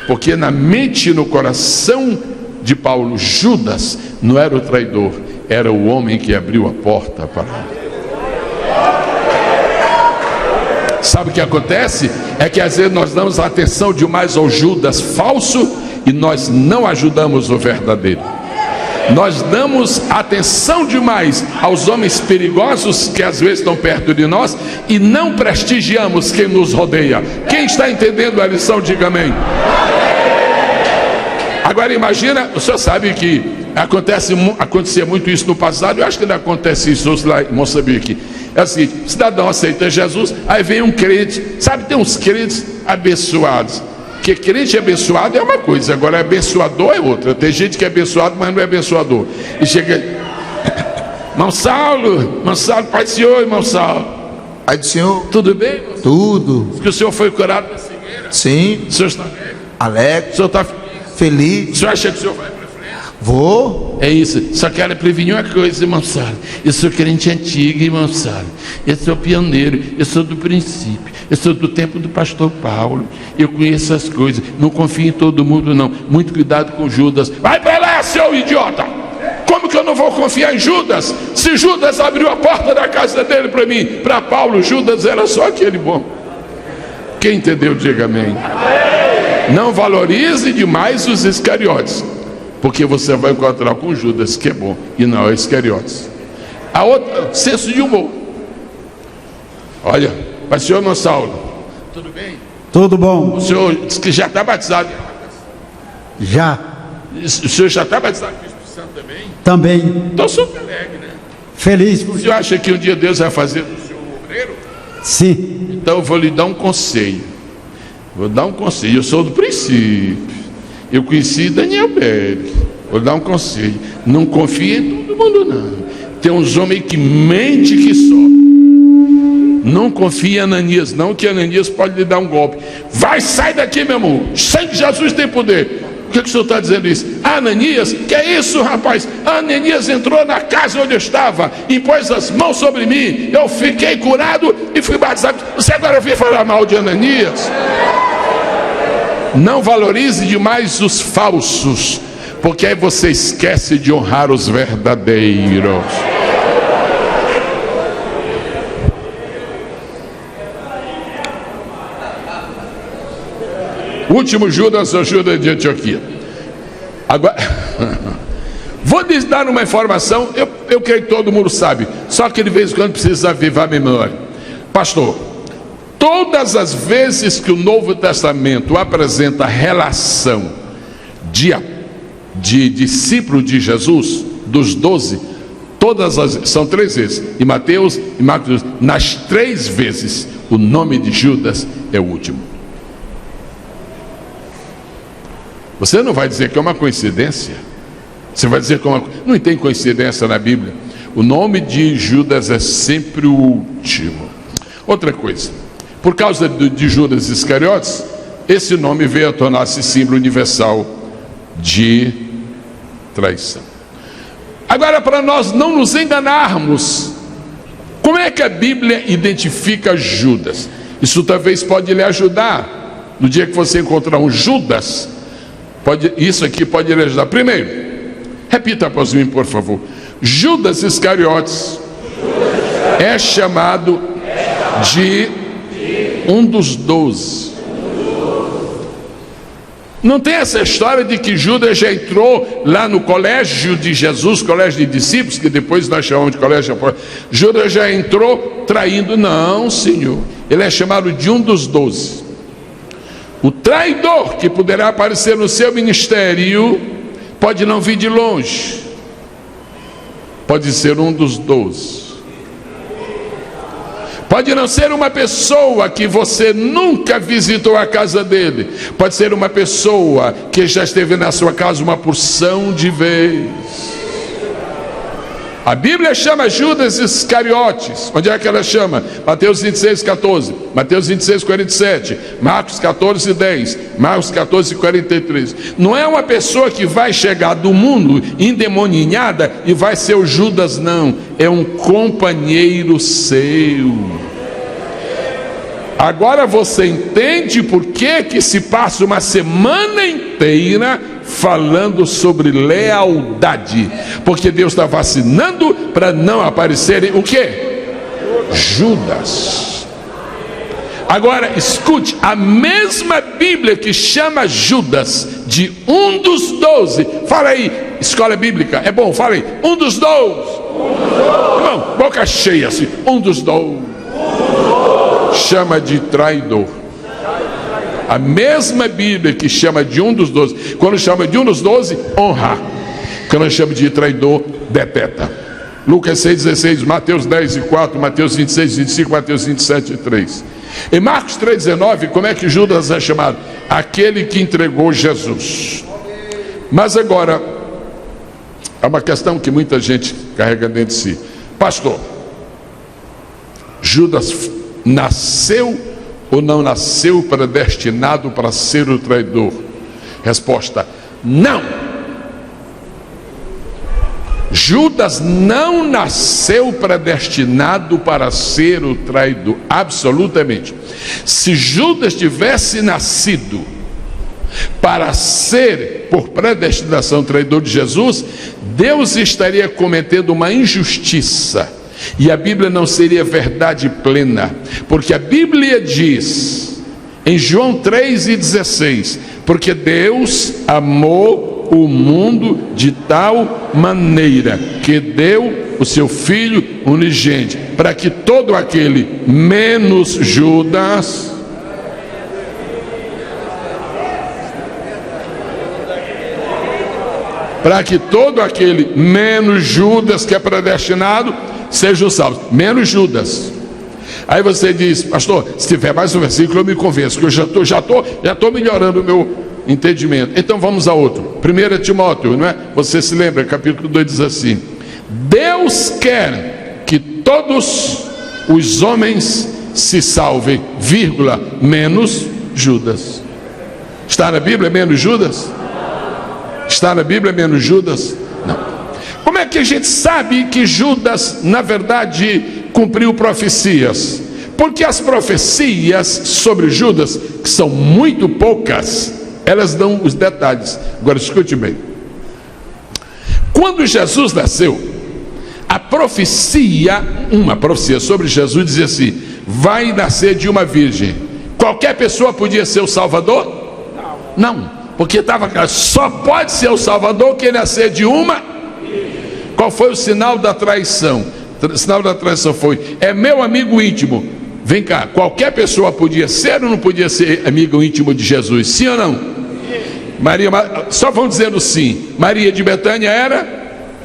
porque na mente e no coração de Paulo, Judas não era o traidor, era o homem que abriu a porta para ele. Sabe o que acontece? É que às vezes nós damos atenção demais ao Judas falso e nós não ajudamos o verdadeiro. Nós damos atenção demais aos homens perigosos que às vezes estão perto de nós e não prestigiamos quem nos rodeia. Quem está entendendo a lição, diga amém. Agora imagina, o senhor sabe que acontecia muito isso no passado, eu acho que ainda acontece isso lá em Moçambique. É assim, o cidadão aceita Jesus, aí vem um crente, sabe, tem uns crentes abençoados, que crente abençoado é uma coisa, agora abençoador é outra. Tem gente que é abençoado, mas não é abençoador. E chega, irmão Saulo, Pai do Senhor, irmão Saulo. Pai do Senhor. Tudo bem? Tudo. Que o senhor foi curado da cegueira? Sim. O senhor está bem? Alegre. O senhor está feliz? feliz. O senhor acha que o senhor vai para frente? Vou. É isso. Só quero prevenir uma coisa, irmão Salo. Eu sou crente antigo, irmão Salo. Eu sou pioneiro. Eu sou do princípio. Eu sou do tempo do pastor Paulo. Eu conheço as coisas. Não confio em todo mundo, não. Muito cuidado com Judas. Vai para lá, seu idiota! Como que eu não vou confiar em Judas? Se Judas abriu a porta da casa dele para mim, para Paulo, Judas era só aquele bom. Quem entendeu, diga amém. Não valorize demais os Iscariotes, porque você vai encontrar com Judas, que é bom, e não é Iscariotes. A outra, senso de humor. Olha, pastor Saulo, tudo bem? Tudo bom? O senhor disse que já está batizado. Já. O senhor já está batizado com o Espírito Santo também? Também. Estou super alegre, né? Feliz. O senhor acha que um dia Deus vai fazer do senhor um obreiro? Sim. Então eu vou lhe dar um conselho. Vou dar um conselho. Eu sou do princípio. Eu conheci Daniel Berg. Vou dar um conselho. Não confie em todo mundo, não. Tem uns homens que mente que só. Não confie em Ananias, não, que Ananias pode lhe dar um golpe. Vai, sai daqui, meu irmão. Sangue de Jesus tem poder. Por que o senhor está dizendo isso? Ananias, que é isso, rapaz? Ananias entrou na casa onde eu estava, impôs as mãos sobre mim, eu fiquei curado e fui batizado. Você agora vem falar mal de Ananias? Não valorize demais os falsos, porque aí você esquece de honrar os verdadeiros. O último Judas, o Judas de Antioquia. Agora, vou lhes dar uma informação, eu creio que todo mundo sabe, só que de vez em quando precisa avivar a memória. Pastor, todas as vezes que o Novo Testamento apresenta a relação de discípulo de Jesus, dos 12, são 3 vezes, em Mateus e Marcos, nas 3 vezes, o nome de Judas é o último. Você não vai dizer que é uma coincidência. Você vai dizer que não tem coincidência na Bíblia. O nome de Judas é sempre o último. Outra coisa, por causa de Judas Iscariotes, esse nome veio a tornar-se símbolo universal de traição. Agora, para nós não nos enganarmos, como é que a Bíblia identifica Judas? Isso talvez pode lhe ajudar no dia que você encontrar um Judas. Isso aqui pode lhe ajudar. Primeiro, repita após mim, por favor. Judas Iscariotes é chamado de um dos 12. Não tem essa história de que Judas já entrou lá no colégio de Jesus, colégio de discípulos, que depois nós chamamos de colégio de apóstolos. Judas já entrou traindo. Não, senhor. Ele é chamado de um dos 12. O traidor que poderá aparecer no seu ministério pode não vir de longe, pode ser um dos 12. Pode não ser uma pessoa que você nunca visitou a casa dele, pode ser uma pessoa que já esteve na sua casa uma porção de vezes. A Bíblia chama Judas Iscariotes. Onde é que ela chama? Mateus 26, 14, Mateus 26, 47, Marcos 14, 10, Marcos 14, 43. Não é uma pessoa que vai chegar do mundo endemoninhada e vai ser o Judas, não. É um companheiro seu. Agora você entende por que se passa uma semana inteira falando sobre lealdade, porque Deus está vacinando para não aparecerem o quê? Judas. Agora escute, a mesma Bíblia que chama Judas de um dos 12, fala aí, escola bíblica, é bom, fala aí, um dos 12, irmão, boca cheia assim, um dos 12, chama de traidor. A mesma Bíblia que chama de um dos 12, quando chama de um dos 12, honra. Quando chama de traidor, deteta. Lucas 6,16, Mateus 10 e 4, Mateus 26, 25, Mateus 27 e 3. Em Marcos 3,19, como é que Judas é chamado? Aquele que entregou Jesus. Mas agora, há uma questão que muita gente carrega dentro de si. Pastor, Judas nasceu ou não nasceu predestinado para ser o traidor? Resposta: Não. Judas não nasceu predestinado para ser o traidor, absolutamente. Se Judas tivesse nascido para ser, por predestinação, traidor de Jesus, Deus estaria cometendo uma injustiça, e a Bíblia não seria verdade plena, porque a Bíblia diz, em João 3,16, porque Deus amou o mundo de tal maneira que deu o seu Filho unigênito, para que todo aquele, menos Judas, para que todo aquele, menos Judas, que é predestinado, seja salvo. Menos Judas. Aí você diz, pastor, se tiver mais um versículo eu me convenço, que eu já estou melhorando o meu entendimento. Então vamos a outro. 1 Timóteo, não é? Você se lembra, capítulo 2 diz assim: Deus quer que todos os homens se salvem, vírgula, menos Judas. Está na Bíblia menos Judas? Está na Bíblia menos Judas? Não. Como é que a gente sabe que Judas, na verdade, cumpriu profecias? Porque as profecias sobre Judas, que são muito poucas, elas dão os detalhes. Agora escute bem. Quando Jesus nasceu, a profecia, uma profecia sobre Jesus dizia assim: vai nascer de uma virgem. Qualquer pessoa podia ser o Salvador? Não, porque estava claro, só pode ser o Salvador quem nascer de uma. Qual foi o sinal da traição? O sinal da traição foi: é meu amigo íntimo. Vem cá, qualquer pessoa podia ser ou não podia ser amigo íntimo de Jesus? Sim ou não? Maria, só vão dizendo sim. Maria de Betânia era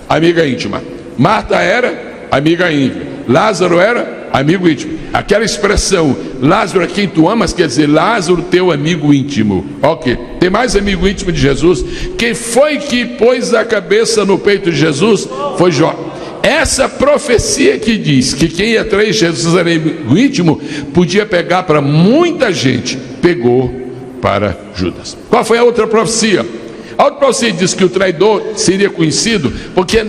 amiga íntima, Marta era amiga íntima, Lázaro era amigo íntimo. Aquela expressão, Lázaro é quem tu amas, quer dizer, Lázaro teu amigo íntimo. Ok, tem mais amigo íntimo de Jesus? Quem foi que pôs a cabeça no peito de Jesus? Foi Jó. Essa profecia que diz que quem ia trair Jesus era amigo íntimo, podia pegar para muita gente, pegou para Judas. Qual foi a outra profecia? A outra profecia diz que o traidor seria conhecido, porque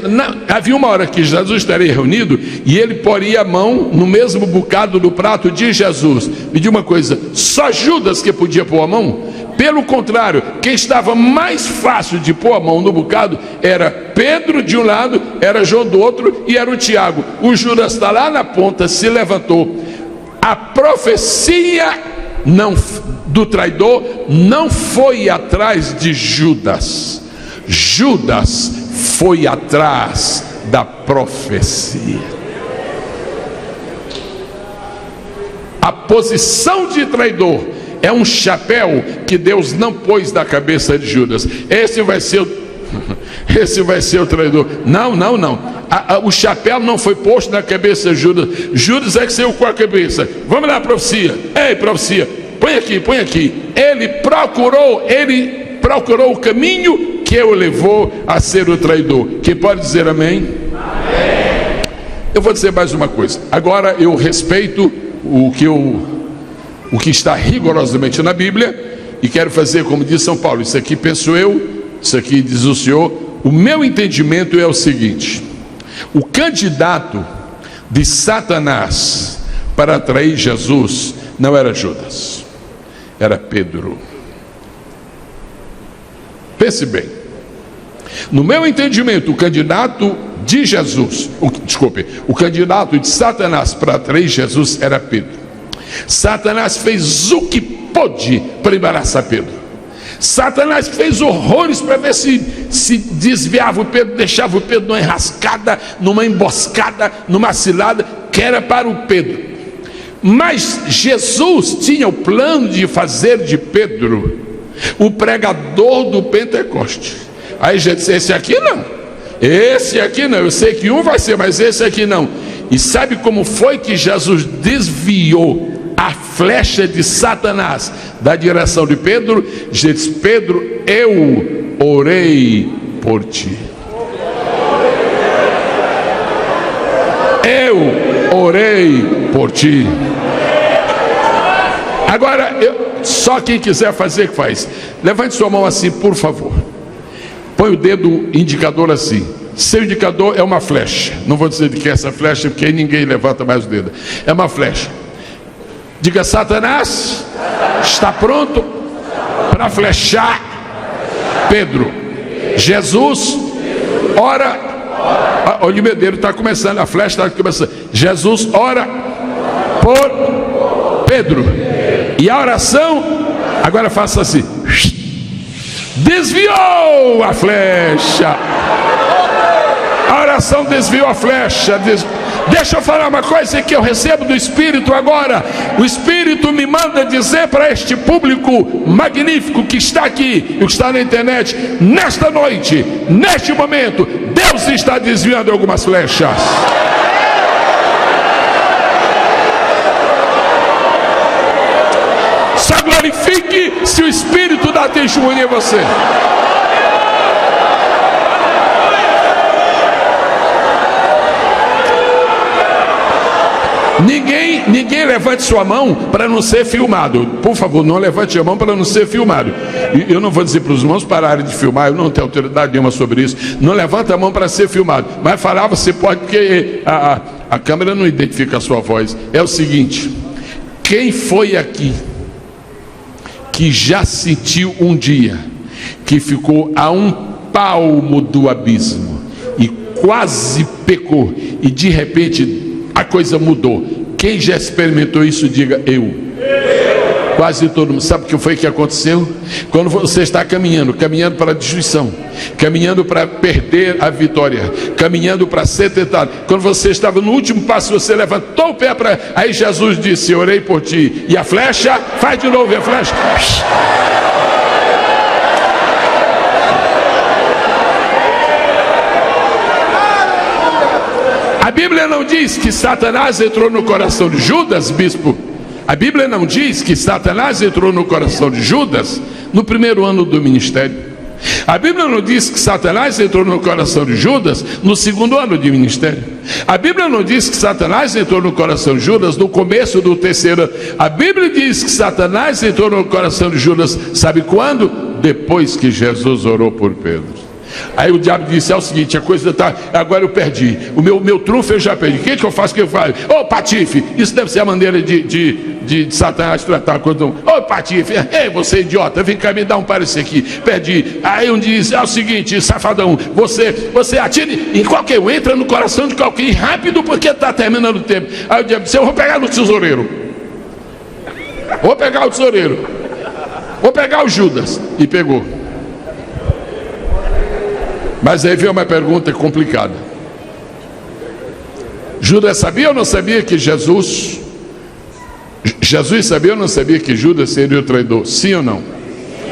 havia uma hora que Jesus estaria reunido e ele poria a mão no mesmo bocado do prato de Jesus. Me diga uma coisa, só Judas que podia pôr a mão? Pelo contrário, quem estava mais fácil de pôr a mão no bocado era Pedro de um lado, era João do outro e era o Tiago. O Judas está lá na ponta, se levantou. A profecia do traidor não foi atrás de Judas. Judas foi atrás da profecia. A posição de traidor é um chapéu que Deus não pôs na cabeça de Judas. Esse vai ser o traidor. Não. O chapéu não foi posto na cabeça de Judas. Judas é que saiu com a cabeça. Vamos lá, profecia. Ei, profecia, põe aqui. Ele procurou o caminho que o levou a ser o traidor. Quem pode dizer amém? Amém. Eu vou dizer mais uma coisa. Agora eu respeito o que está rigorosamente na Bíblia, e quero fazer como diz São Paulo: isso aqui penso eu, isso aqui diz o Senhor. O meu entendimento é o seguinte: o candidato de Satanás para atrair Jesus não era Judas, era Pedro. Pense bem, no meu entendimento, o candidato de Jesus, o candidato de Satanás para atrair Jesus era Pedro. Satanás fez o que pôde para embaraçar Pedro. Satanás fez horrores para ver se desviava o Pedro, deixava o Pedro numa enrascada, numa emboscada, numa cilada, que era para o Pedro. Mas Jesus tinha o plano de fazer de Pedro o pregador do Pentecoste. Aí já disse: esse aqui não, eu sei que um vai ser, mas esse aqui não. E sabe como foi que Jesus desviou a flecha de Satanás da direção de Pedro? Jesus disse: Pedro, eu orei por ti. Eu orei por ti. Agora, só quem quiser fazer que faz. Levante sua mão assim, por favor. põe o dedo indicador assim. Seu indicador é uma flecha. Não vou dizer de que é essa flecha, porque aí ninguém levanta mais o dedo. É uma flecha. Diga: Satanás está pronto para flechar Pedro. Jesus, ora. Olha, o meu dedo está começando, a flecha está começando. Jesus, ora por Pedro. E a oração, agora faça assim: desviou a flecha. A oração desviou a flecha. Deixa eu falar uma coisa que eu recebo do Espírito agora. O Espírito me manda dizer para este público magnífico que está aqui e que está na internet, nesta noite, neste momento, Deus está desviando algumas flechas. Só glorifique se o Espírito dá testemunho em você. Ninguém levante sua mão para não ser filmado. Por favor, não levante a mão para não ser filmado. Eu não vou dizer para os irmãos pararem de filmar, eu não tenho autoridade nenhuma sobre isso. Não levanta a mão para ser filmado. Mas falar você pode, porque a câmera não identifica a sua voz. É o seguinte: quem foi aqui que já sentiu um dia que ficou a um palmo do abismo e quase pecou, e de repente a coisa mudou? Quem já experimentou isso, diga: eu. Quase todo mundo. Sabe o que foi que aconteceu? Quando você está caminhando para a destruição, caminhando para perder a vitória, caminhando para ser tentado, quando você estava no último passo, você levantou o pé para... Aí Jesus disse: orei por ti. E a flecha, faz de novo, e a flecha... A Bíblia não diz que Satanás entrou no coração de Judas, bispo. A Bíblia não diz que Satanás entrou no coração de Judas no primeiro ano do ministério. A Bíblia não diz que Satanás entrou no coração de Judas no segundo ano de ministério. A Bíblia não diz que Satanás entrou no coração de Judas no começo do terceiro ano. A Bíblia diz que Satanás entrou no coração de Judas, sabe quando? Depois que Jesus orou por Pedro. Aí o diabo disse: é o seguinte, a coisa está... Agora eu perdi. O meu trunfo eu já perdi. O que eu faço? Ô Patife, isso deve ser a maneira de Satanás tratar a coisa. Ô Patife, ei, você idiota, vem cá me dar um parecer aqui. Perdi. Aí um diz: é o seguinte, safadão, você atira em qualquer um, entra no coração de qualquer um rápido, porque está terminando o tempo. Aí o diabo disse: eu vou pegar no tesoureiro. Vou pegar o tesoureiro. Vou pegar o Judas. E pegou. Mas aí veio uma pergunta complicada. Judas sabia ou não sabia que Jesus sabia ou não sabia que Judas seria o traidor? Sim ou não?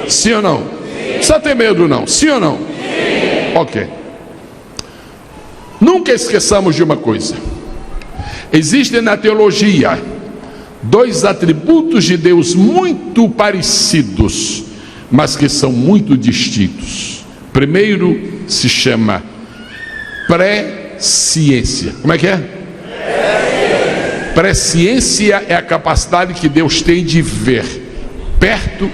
Sim ou não? Não precisa ter medo não. Sim ou não? Sim. Ok. Nunca esqueçamos de uma coisa. Existem na teologia dois atributos de Deus muito parecidos, mas que são muito distintos. Primeiro se chama presciência. Como é que é? Presciência é a capacidade que Deus tem de ver perto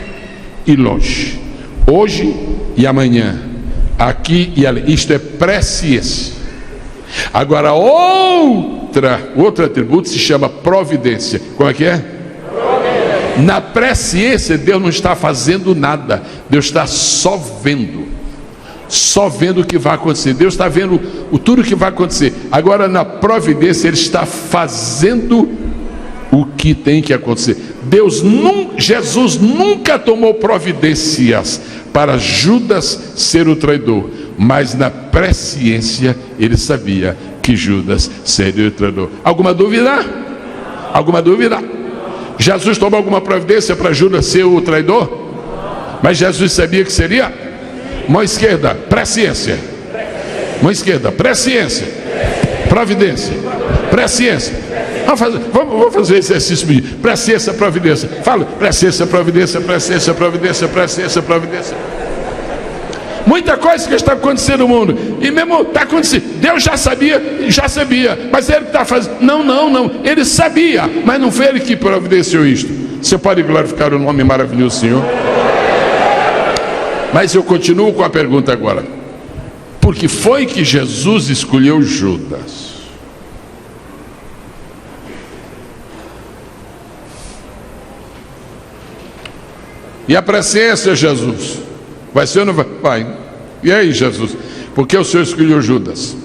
e longe, hoje e amanhã, aqui e ali. Isto é presciência. Agora outro atributo se chama providência. Como é que é? Na presciência Deus não está fazendo nada, Deus está só vendo o que vai acontecer. Deus está vendo tudo o que vai acontecer. Agora na providência Ele está fazendo o que tem que acontecer. Jesus nunca tomou providências para Judas ser o traidor, mas na presciência Ele sabia que Judas seria o traidor. Alguma dúvida? Alguma dúvida? Jesus tomou alguma providência para Judas ser o traidor? Mas Jesus sabia que seria? Mão esquerda, presciência. Mão esquerda, presciência. Providência. Presciência. Vamos fazer esse exercício. Presciência, providência. Fala, presciência, providência, presciência, providência, presciência, providência. Muita coisa que está acontecendo no mundo. E mesmo está acontecendo. Deus já sabia, mas Ele está fazendo. Não. Ele sabia, mas não foi Ele que providenciou isto. Você pode glorificar o nome maravilhoso do Senhor? Mas eu continuo com a pergunta agora. Porque foi que Jesus escolheu Judas. E a presciência, Jesus, vai ser ou não vai? Vai. E aí, Jesus, por que o Senhor escolheu Judas?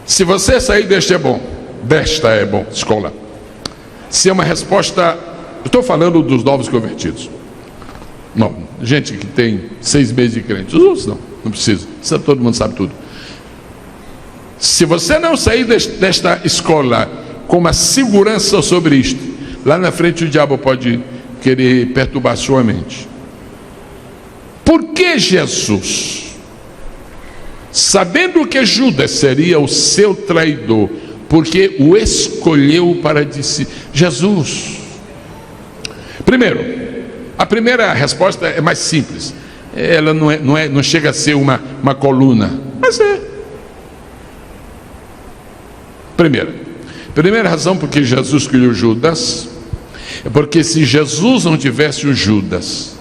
Se você sair desta é bom, escola. Se é uma resposta, eu estou falando dos novos convertidos. Não, gente que tem 6 meses de crente. Os outros não precisa. Todo mundo sabe tudo. Se você não sair desta escola com uma segurança sobre isto, lá na frente o diabo pode querer perturbar sua mente. Por que Jesus, sabendo que Judas seria o seu traidor, porque o escolheu para Jesus? Primeiro, a primeira resposta é mais simples. Ela não chega a ser uma coluna, mas é. Primeira razão porque Jesus escolheu Judas é porque se Jesus não tivesse o Judas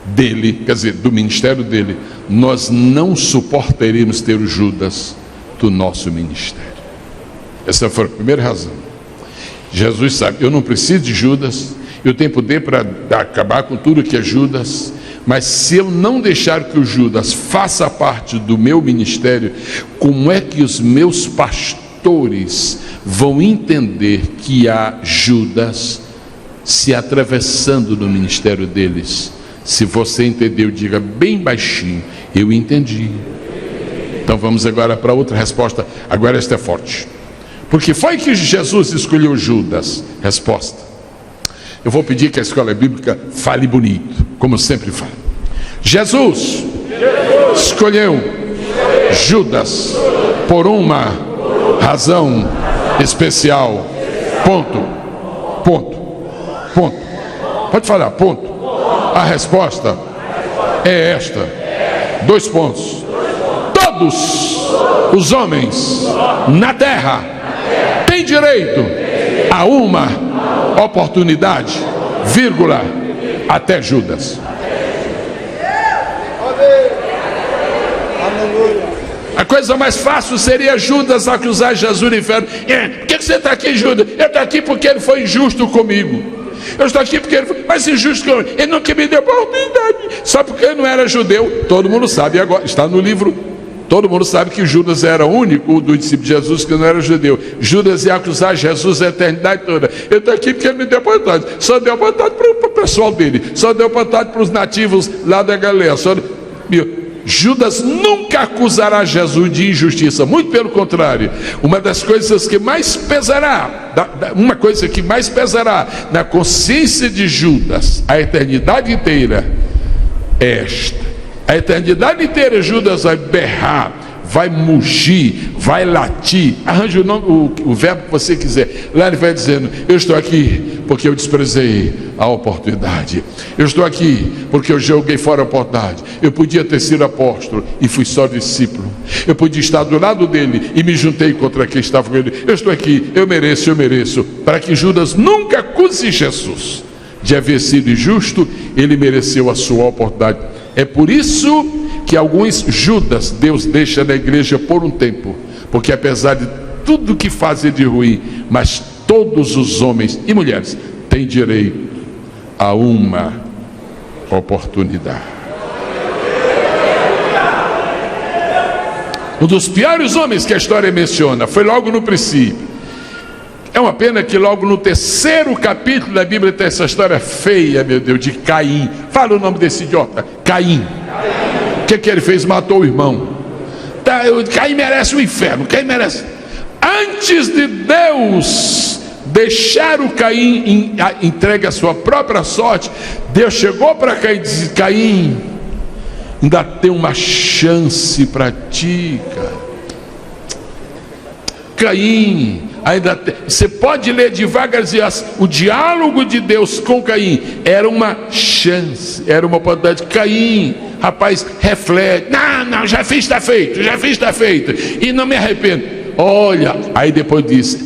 dele, quer dizer, do ministério dele, nós não suportaríamos ter o Judas do nosso ministério. Essa foi a primeira razão. Jesus sabe, eu não preciso de Judas, eu tenho poder para acabar com tudo que é Judas, mas se eu não deixar que o Judas faça parte do meu ministério, como é que os meus pastores vão entender que há Judas se atravessando no ministério deles? Se você entendeu, diga bem baixinho: eu entendi. Então vamos agora para outra resposta. Agora esta é forte. Porque foi que Jesus escolheu Judas? Resposta: eu vou pedir que a escola bíblica fale bonito, como sempre fala. Jesus escolheu Judas por uma razão especial. Ponto. Pode falar, ponto. A resposta é esta. 2 pontos. Todos os homens na terra têm direito a uma oportunidade, vírgula, até Judas. A coisa mais fácil seria Judas acusar Jesus no inferno. Por que você está aqui, Judas? Eu estou aqui porque ele foi injusto comigo. Eu estou aqui porque ele foi mais injusto comigo. Ele não me deu oportunidade. Só porque ele não era judeu. Todo mundo sabe agora, está no livro. Todo mundo sabe que Judas era o único dos discípulos de Jesus que não era judeu. Judas ia acusar Jesus a eternidade toda. Eu estou aqui porque ele me deu oportunidade. Só deu oportunidade para o pessoal dele. Só deu oportunidade para os nativos lá da Galileia. Judas nunca acusará Jesus de injustiça, muito pelo contrário. Uma coisa que mais pesará na consciência de Judas a eternidade inteira é esta: a eternidade inteira Judas vai berrar, vai mugir, vai latir, arranje o nome, o verbo que você quiser. Lá ele vai dizendo: eu estou aqui porque eu desprezei a oportunidade. Eu estou aqui porque eu joguei fora a oportunidade. Eu podia ter sido apóstolo e fui só discípulo. Eu podia estar do lado dele e me juntei contra quem estava com ele. Eu estou aqui, eu mereço. Para que Judas nunca acuse Jesus de haver sido injusto, ele mereceu a sua oportunidade. É por isso que alguns Judas Deus deixa na igreja por um tempo, porque apesar de tudo que fazem de ruim, mas todos os homens e mulheres têm direito a uma oportunidade. Um dos piores homens que a história menciona foi logo no princípio. É uma pena que logo no 3º capítulo da Bíblia tem essa história feia, meu Deus, de Caim. Fala o nome desse idiota: Caim. O que ele fez? Matou o irmão. Caim merece o inferno. Caim merece. Antes de Deus deixar o Caim entregue a sua própria sorte, Deus chegou para Caim e disse: Caim, ainda tem uma chance para ti, cara. Caim, ainda tem. Você pode ler devagarzinho. O diálogo de Deus com Caim era uma chance, era uma oportunidade. Caim, rapaz, reflete. Não, já fiz, está feito. E não me arrependo. Olha, aí depois disse: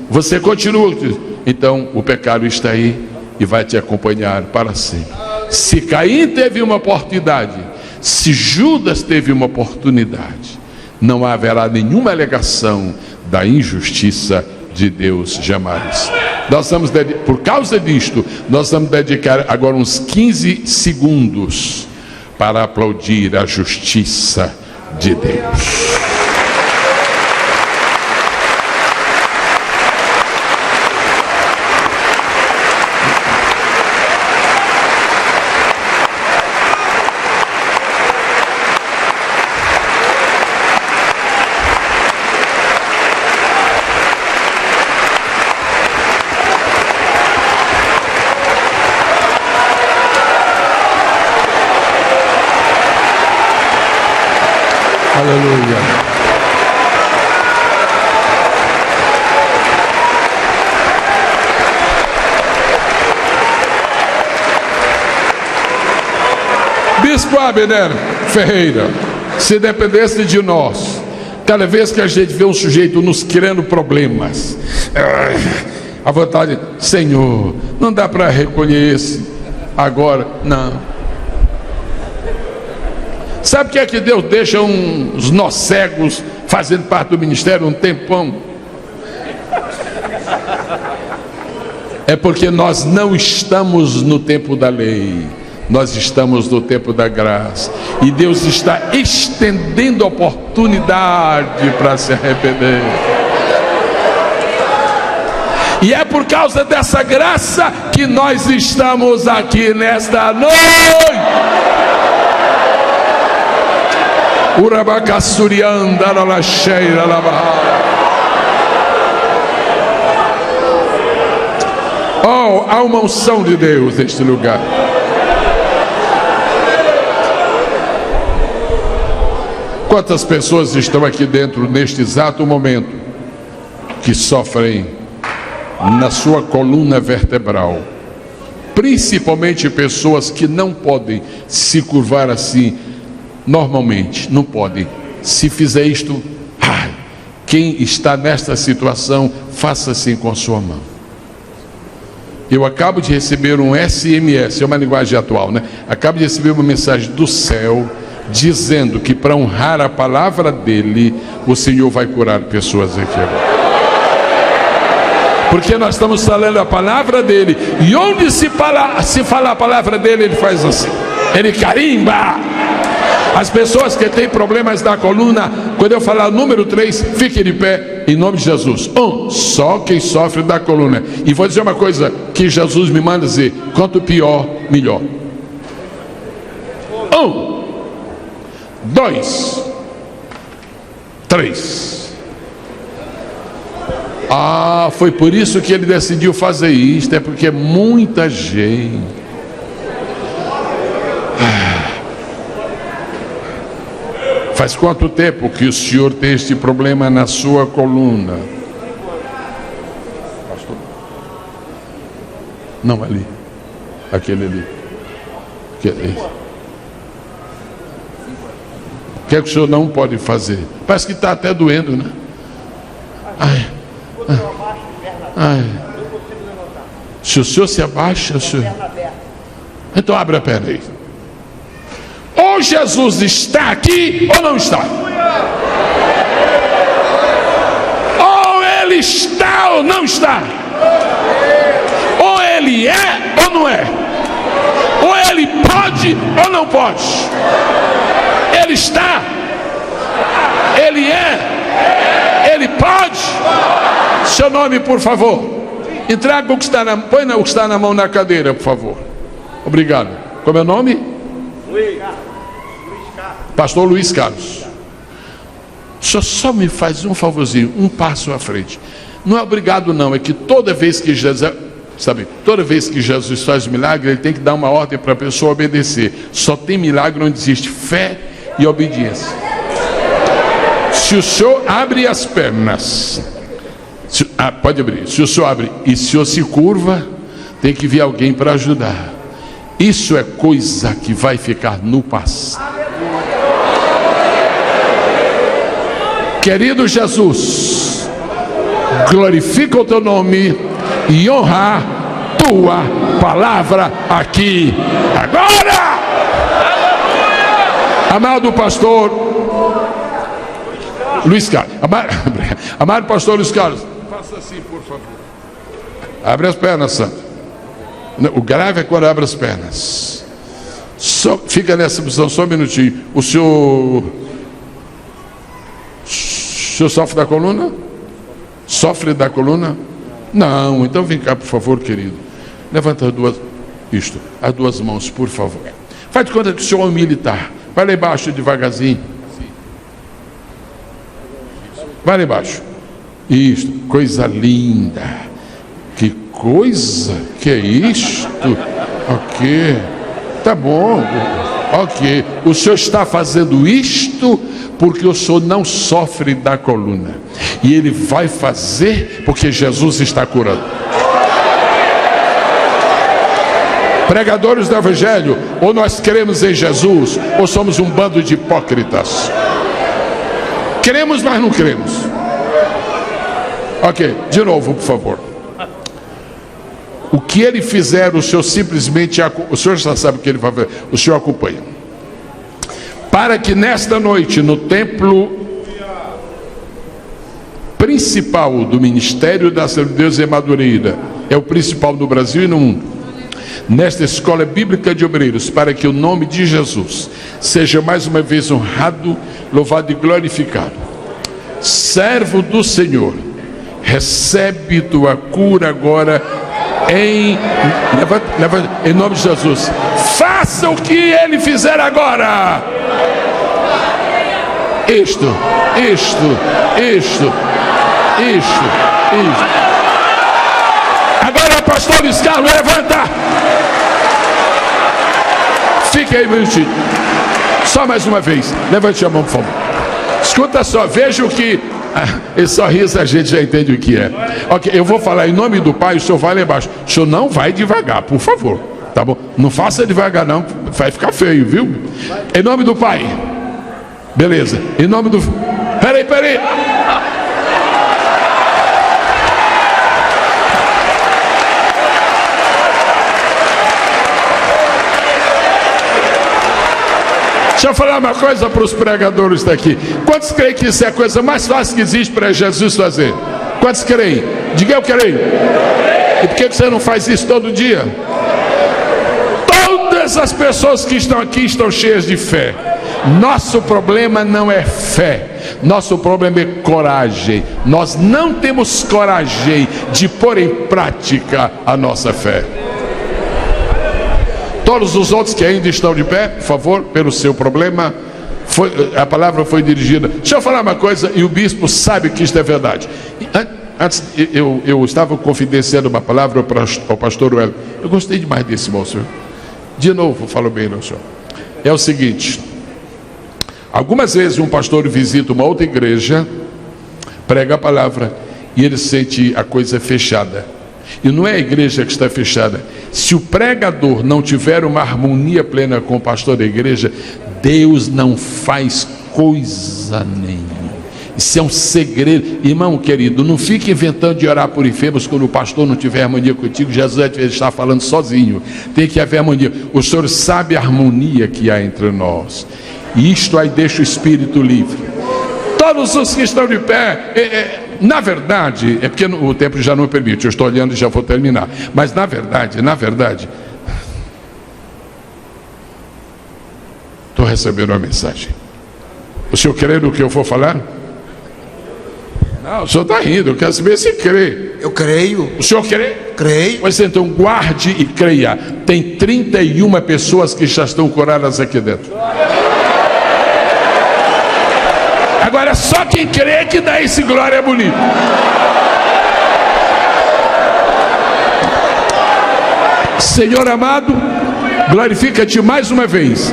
você continua. Então o pecado está aí e vai te acompanhar para sempre. Se Caim teve uma oportunidade, Se Judas teve uma oportunidade, não haverá nenhuma alegação da injustiça de Deus jamais. Por causa disto, nós vamos dedicar agora uns 15 segundos para aplaudir a justiça de Deus. Aleluia. Bispo Abner Ferreira, se dependesse de nós, cada vez que a gente vê um sujeito nos criando problemas, a vontade, Senhor, não dá para reconhecer agora, não. Sabe o que é que Deus deixa uns nós cegos fazendo parte do ministério um tempão? É porque nós não estamos no tempo da lei, nós estamos no tempo da graça, e Deus está estendendo a oportunidade para se arrepender. E é por causa dessa graça que nós estamos aqui nesta noite. Urabacassurianda na lacheira lava. Oh, há uma unção de Deus neste lugar. Quantas pessoas estão aqui dentro neste exato momento que sofrem na sua coluna vertebral? Principalmente pessoas que não podem se curvar assim normalmente, não podem. Se fizer isto, quem está nesta situação, faça assim com a sua mão. Eu acabo de receber um SMS, é uma linguagem atual, né? Acabo de receber uma mensagem do céu dizendo que para honrar a palavra dele, o Senhor vai curar pessoas aqui agora. Porque nós estamos falando a palavra dele, e onde se fala a palavra dele, ele faz assim, ele carimba. As pessoas que têm problemas da coluna, quando eu falar o número 3, fiquem de pé, em nome de Jesus. Só quem sofre da coluna. E vou dizer uma coisa que Jesus me manda dizer: quanto pior, melhor. 1, 2, 3. Foi por isso que ele decidiu fazer isto. É porque muita gente. Faz quanto tempo que o senhor tem este problema na sua coluna? Pastor? Não, ali. Aquele ali. O que é que o senhor não pode fazer? Parece que está até doendo, né? Se o senhor se abaixa, o senhor... Então abre a perna aí. Ou Jesus está aqui ou não está. Ou ele está ou não está. Ou ele é ou não é. Ou ele pode ou não pode. Ele está. Ele é. Ele pode. Seu nome, por favor. Entrega o que está põe o que está na mão na cadeira, por favor. Obrigado. Como é o nome? Pastor Luiz Carlos. O senhor só me faz um favorzinho, um passo à frente. Não é obrigado não, é que toda vez que Jesus, toda vez que Jesus faz milagre, ele tem que dar uma ordem para a pessoa obedecer. Só tem milagre onde existe fé e obediência. Se o senhor abre as pernas, pode abrir. Se o senhor abre e se o senhor se curva, tem que vir alguém para ajudar. Isso é coisa que vai ficar no passado. Querido Jesus, glorifica o teu nome e honra tua palavra aqui agora. Amado pastor Luiz Carlos, amado pastor Luiz Carlos, faça assim, por favor. Abre as pernas, santo. O grave é quando abre as pernas. Fica nessa posição só um minutinho. O senhor sofre da coluna? Sofre da coluna? Não, então vem cá, por favor, querido. Levanta as duas mãos, por favor. Faz de conta que o senhor é um militar. Vai lá embaixo devagarzinho. Vai lá embaixo. Isto, coisa linda. Que coisa, que é isto? Ok, tá bom. Ok, o senhor está fazendo isto porque o senhor não sofre da coluna. E ele vai fazer porque Jesus está curando. Pregadores do Evangelho, ou nós cremos em Jesus, ou somos um bando de hipócritas. Cremos, mas não cremos. Ok, de novo, por favor. O que ele fizer, o senhor simplesmente, o senhor já sabe o que ele vai fazer, o senhor acompanha. Para que nesta noite, no templo principal do Ministério da Assembleia de Deus em Madureira, é o principal no Brasil e no mundo, nesta escola bíblica de obreiros, para que o nome de Jesus seja mais uma vez honrado, louvado e glorificado. Servo do Senhor, recebe tua cura agora em nome de Jesus. Faça o que ele fizer agora. Isto. Agora, pastor Luiz Carlos, levanta. Fique aí um minutinho. Só mais uma vez. Levante a mão, por favor. Escuta só, veja o que... esse sorriso a gente já entende o que é. Ok, eu vou falar em nome do Pai, o senhor vai lá embaixo. O senhor não vai devagar, por favor. Tá bom? Não faça devagar não, vai ficar feio, viu? Em nome do Pai. Beleza. Em nome do... Peraí. Deixa eu falar uma coisa para os pregadores daqui. Quantos creem que isso é a coisa mais fácil que existe para Jesus fazer? Quantos creem? Diga eu creio. E por que você não faz isso todo dia? Todas as pessoas que estão aqui estão cheias de fé. Nosso problema não é fé. Nosso problema é coragem. Nós não temos coragem de pôr em prática a nossa fé. Todos os outros que ainda estão de pé, por favor, pelo seu problema, a palavra foi dirigida. Deixa eu falar uma coisa, e o bispo sabe que isto é verdade. Antes, eu estava confidenciando uma palavra ao pastor Wellington. Eu gostei demais desse moço. De novo, falo bem, não, senhor. É o seguinte: algumas vezes um pastor visita uma outra igreja, prega a palavra, e ele sente a coisa fechada. E não é a igreja que está fechada. Se o pregador não tiver uma harmonia plena com o pastor da igreja, Deus não faz coisa nenhuma. Isso é um segredo. Irmão querido, não fique inventando de orar por enfermos quando o pastor não tiver harmonia contigo. Jesus está falando sozinho. Tem que haver harmonia. O Senhor sabe a harmonia que há entre nós. E isto aí deixa o espírito livre. Todos os que estão de pé, na verdade, é porque o tempo já não permite, eu estou olhando e já vou terminar. Mas na verdade, estou recebendo uma mensagem. O senhor crê no que eu vou falar? Não, o senhor está rindo, eu quero saber se crê. Eu creio. O senhor crê? Creio. Pois então, guarde e creia. Tem 31 pessoas que já estão curadas aqui dentro. Agora só quem crê que dá esse glória bonito. Senhor amado, glorifica-te mais uma vez,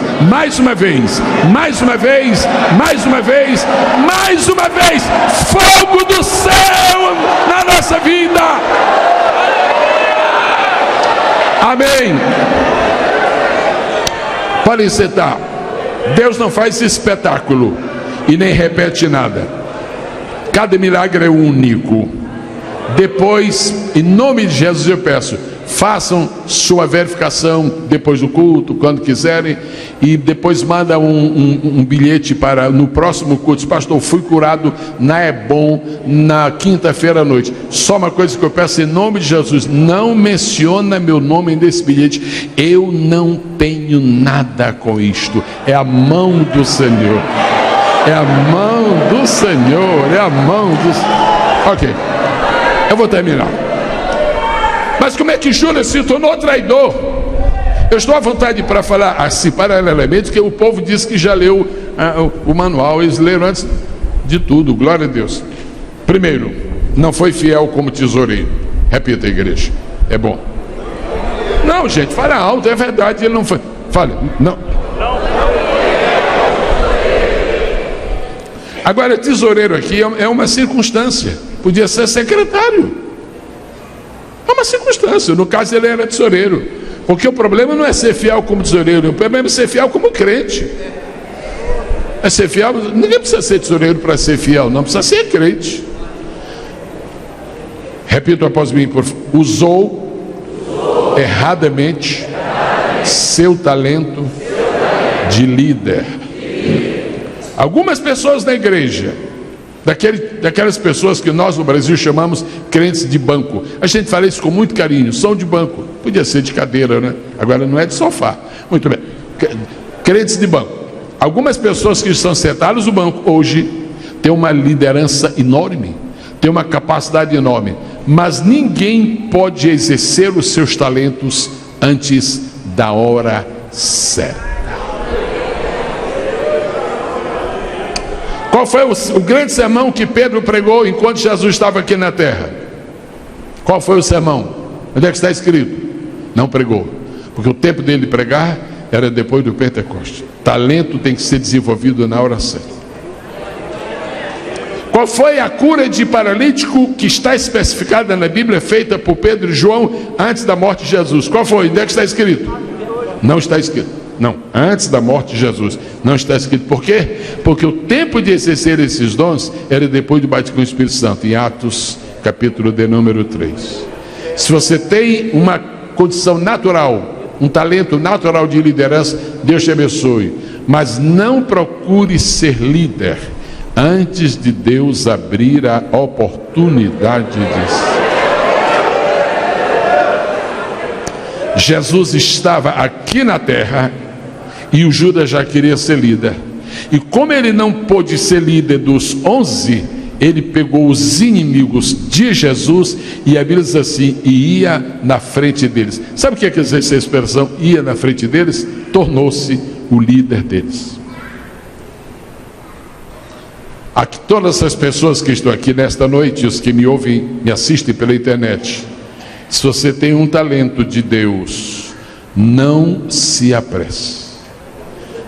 fogo do céu na nossa vida. Amém. Podem sentar. Deus não faz espetáculo e nem repete nada. Cada milagre é único. Depois, em nome de Jesus, eu peço, façam sua verificação depois do culto, quando quiserem, e depois manda um bilhete para no próximo culto. Pastor, fui curado na Ebom na quinta-feira à noite. Só uma coisa que eu peço em nome de Jesus: não menciona meu nome nesse bilhete. Eu não tenho nada com isto. É a mão do Senhor. É a mão do Senhor. É a mão do... Ok, eu vou terminar. Mas como é que Judas se tornou traidor? Eu estou à vontade para falar assim paralelamente, que o povo diz que já leu o manual. Eles leram antes de tudo, glória a Deus. Primeiro, não foi fiel como tesoureiro. Repita, igreja, é bom. Não, gente, fala alto, é verdade, ele não foi. Fale, não. Agora, tesoureiro aqui é uma circunstância. Podia ser secretário. É uma circunstância. No caso, ele era tesoureiro. Porque o problema não é ser fiel como tesoureiro, o problema é ser fiel como crente. É ser fiel. Ninguém precisa ser tesoureiro para ser fiel, não precisa ser crente. Repito após mim, por favor. Usou erradamente seu talento de líder. Algumas pessoas na igreja, daquelas pessoas que nós no Brasil chamamos crentes de banco, a gente fala isso com muito carinho, são de banco, podia ser de cadeira, né? Agora não é de sofá. Muito bem, crentes de banco. Algumas pessoas que estão sentadas no banco hoje têm uma liderança enorme, têm uma capacidade enorme, mas ninguém pode exercer os seus talentos antes da hora certa. Qual foi o grande sermão que Pedro pregou enquanto Jesus estava aqui na terra? Qual foi o sermão? Onde é que está escrito? Não pregou, porque o tempo dele pregar era depois do Pentecostes. Talento tem que ser desenvolvido na hora certa. Qual foi a cura de paralítico que está especificada na Bíblia, feita por Pedro e João antes da morte de Jesus? Qual foi? Onde é que está escrito? Não está escrito. Não, antes da morte de Jesus. Não está escrito. Por quê? Porque o tempo de exercer esses dons era depois do batismo com o Espírito Santo, em Atos, capítulo de número 3. Se você tem uma condição natural, um talento natural de liderança, Deus te abençoe. Mas não procure ser líder antes de Deus abrir a oportunidade disso. Jesus estava aqui na terra e o Judas já queria ser líder. E como ele não pôde ser líder dos 11, ele pegou os inimigos de Jesus e a Bíblia diz assim, e ia na frente deles. Sabe o que quer dizer essa expressão, ia na frente deles? Tornou-se o líder deles. Aqui, todas as pessoas que estão aqui nesta noite, os que me ouvem, me assistem pela internet, se você tem um talento de Deus, não se apresse.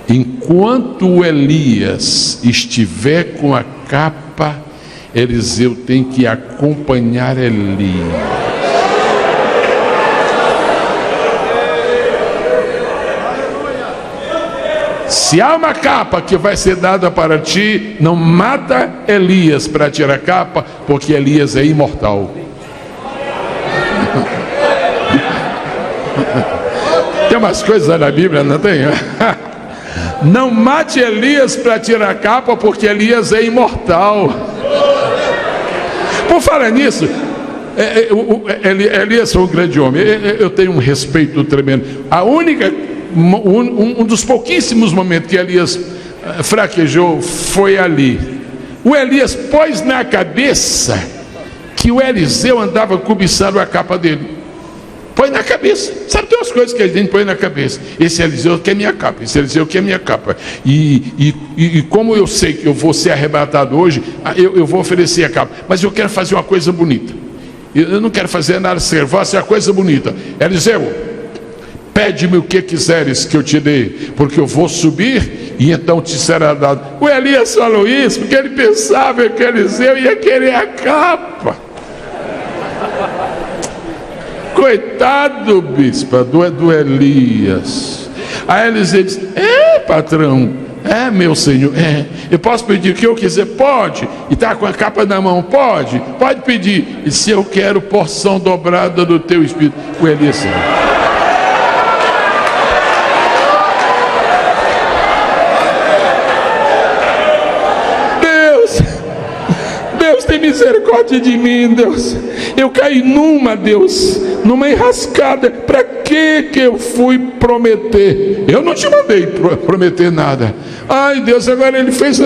Enquanto Elias estiver com a capa, Eliseu tem que acompanhar Elias. Se há uma capa que vai ser dada para ti, não mata Elias para tirar a capa, porque Elias é imortal. Tem umas coisas na Bíblia, não tem? Não mate Elias para tirar a capa, porque Elias é imortal. Por falar nisso, Elias foi um grande homem. Eu tenho um respeito tremendo. Um dos pouquíssimos momentos que Elias fraquejou foi ali. O Elias pôs na cabeça que o Eliseu andava cobiçando a capa dele. Põe na cabeça. Sabe, tem umas coisas que a gente põe na cabeça. Esse Eliseu quer minha capa, esse Eliseu quer minha capa. E como eu sei que eu vou ser arrebatado hoje, eu vou oferecer a capa. Mas eu quero fazer uma coisa bonita. Eu não quero fazer nada sério, vou fazer uma coisa bonita. Eliseu, pede-me o que quiseres que eu te dê, porque eu vou subir e então te será dado. O Elias falou isso porque ele pensava que Eliseu ia querer a capa. Coitado, bispo, do Elias. Aí Eliseu disse, patrão, É, meu Senhor, eu posso pedir o que eu quiser? Pode. E está com a capa na mão? Pode pedir. E se eu quero porção dobrada do teu Espírito? O Elias, Senhor. Deus tem misericórdia de mim, Deus. Eu caí numa enrascada. Para que eu fui prometer? Eu não te mandei prometer nada. Ai, Deus, agora ele fez.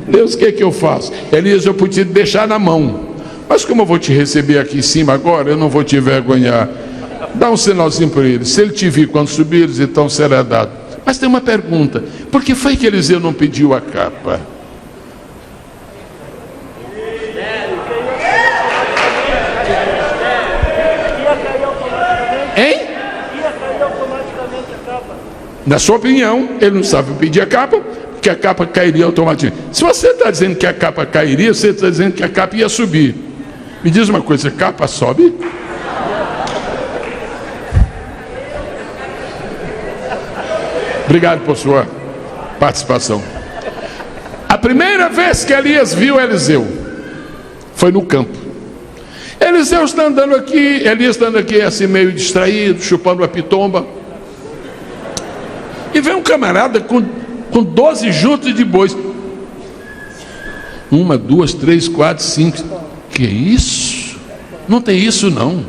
Deus, o que eu faço? Elias, eu podia te deixar na mão, mas como eu vou te receber aqui em cima agora, eu não vou te envergonhar. Dá um sinalzinho para ele. Se ele te vir quando subires, então será dado. Mas tem uma pergunta: por que foi que Eliseu não pediu a capa? Hein? Na sua opinião, ele não sabe pedir a capa, porque a capa cairia automaticamente. Se você está dizendo que a capa cairia, você está dizendo que a capa ia subir. Me diz uma coisa: a capa sobe? Obrigado por sua participação. A primeira vez que Elias viu Eliseu foi no campo. Elias está andando aqui assim meio distraído, chupando uma pitomba, e vem um camarada com 12 juntas de bois. 1, 2, 3, 4, 5. Que isso? Não tem isso não.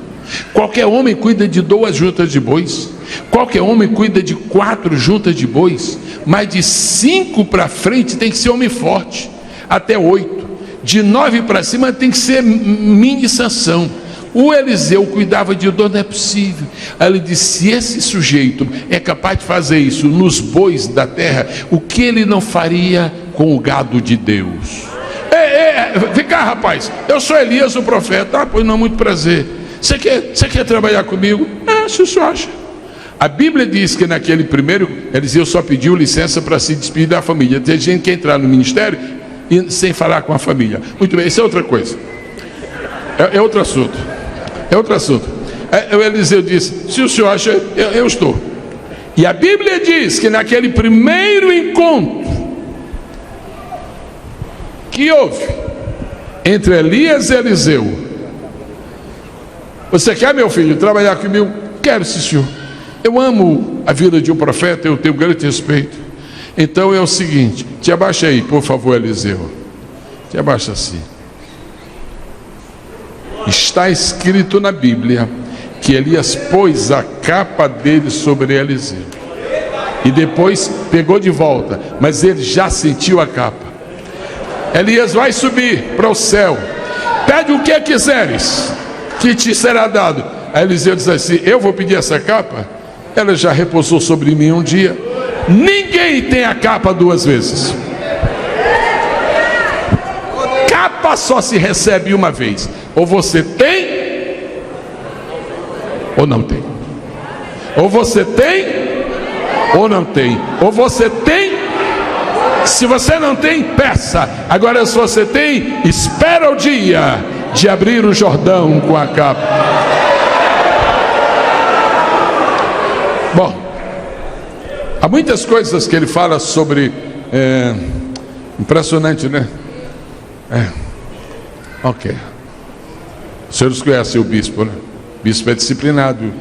Qualquer homem cuida de 2 juntas de bois. Qualquer homem cuida de 4 juntas de bois. Mas de 5 para frente tem que ser homem forte. Até 8. De 9 para cima tem que ser mini Sansão. O Eliseu cuidava de 2, não é possível. Aí ele disse: se esse sujeito é capaz de fazer isso nos bois da terra, o que ele não faria com o gado de Deus? Vem cá, rapaz, eu sou Elias, o profeta. Pois não, muito prazer. Você quer trabalhar comigo? Se o senhor acha. A Bíblia diz que naquele primeiro, Eliseu só pediu licença para se despedir da família. Tem gente que entrar no ministério e sem falar com a família. Muito bem, isso é outra coisa. É outro assunto. O Eliseu disse: se o senhor acha, eu estou. E a Bíblia diz que naquele primeiro encontro que houve entre Elias e Eliseu: você quer, meu filho, trabalhar comigo? Quero, sim, senhor. Eu amo a vida de um profeta, eu tenho grande respeito. Então é o seguinte: te abaixa aí, por favor, Eliseu. Te abaixa assim. Está escrito na Bíblia que Elias pôs a capa dele sobre Eliseu e depois pegou de volta, mas ele já sentiu a capa. Elias vai subir para o céu. Pede o que quiseres, que te será dado. Aí Eliseu diz assim: eu vou pedir essa capa? Ela já repousou sobre mim um dia. Ninguém tem a capa 2 vezes. Capa só se recebe uma vez. Ou você tem, ou não tem. Ou você tem, ou não tem. Ou você tem. Se você não tem, peça. Agora, se você tem, espera o dia de abrir o Jordão com a capa. Bom, há muitas coisas que ele fala sobre. Impressionante, né? Ok. Os senhores conhecem o bispo, né? O bispo é disciplinado.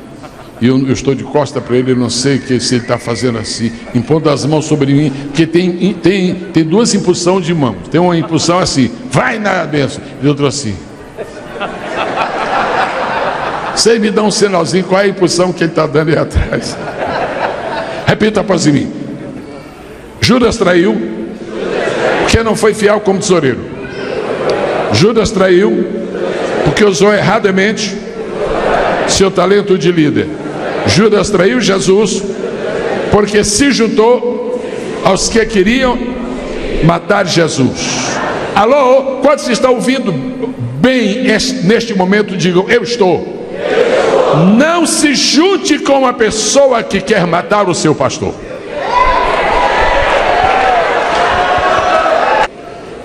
E eu estou de costa para ele, eu não sei se ele está fazendo assim, impondo as mãos sobre mim, porque tem 2 impulsões de mãos. Tem uma impulsão assim, vai na bênção, e outra assim. Você me dá um sinalzinho, qual é a impulsão que ele está dando aí atrás? Repita após mim. Judas traiu, porque não foi fiel como tesoureiro. Judas traiu, porque usou erradamente seu talento de líder. Judas traiu Jesus, porque se juntou aos que queriam matar Jesus. Alô, quantos estão ouvindo bem neste momento, digam: eu estou. Não se junte com uma pessoa que quer matar o seu pastor.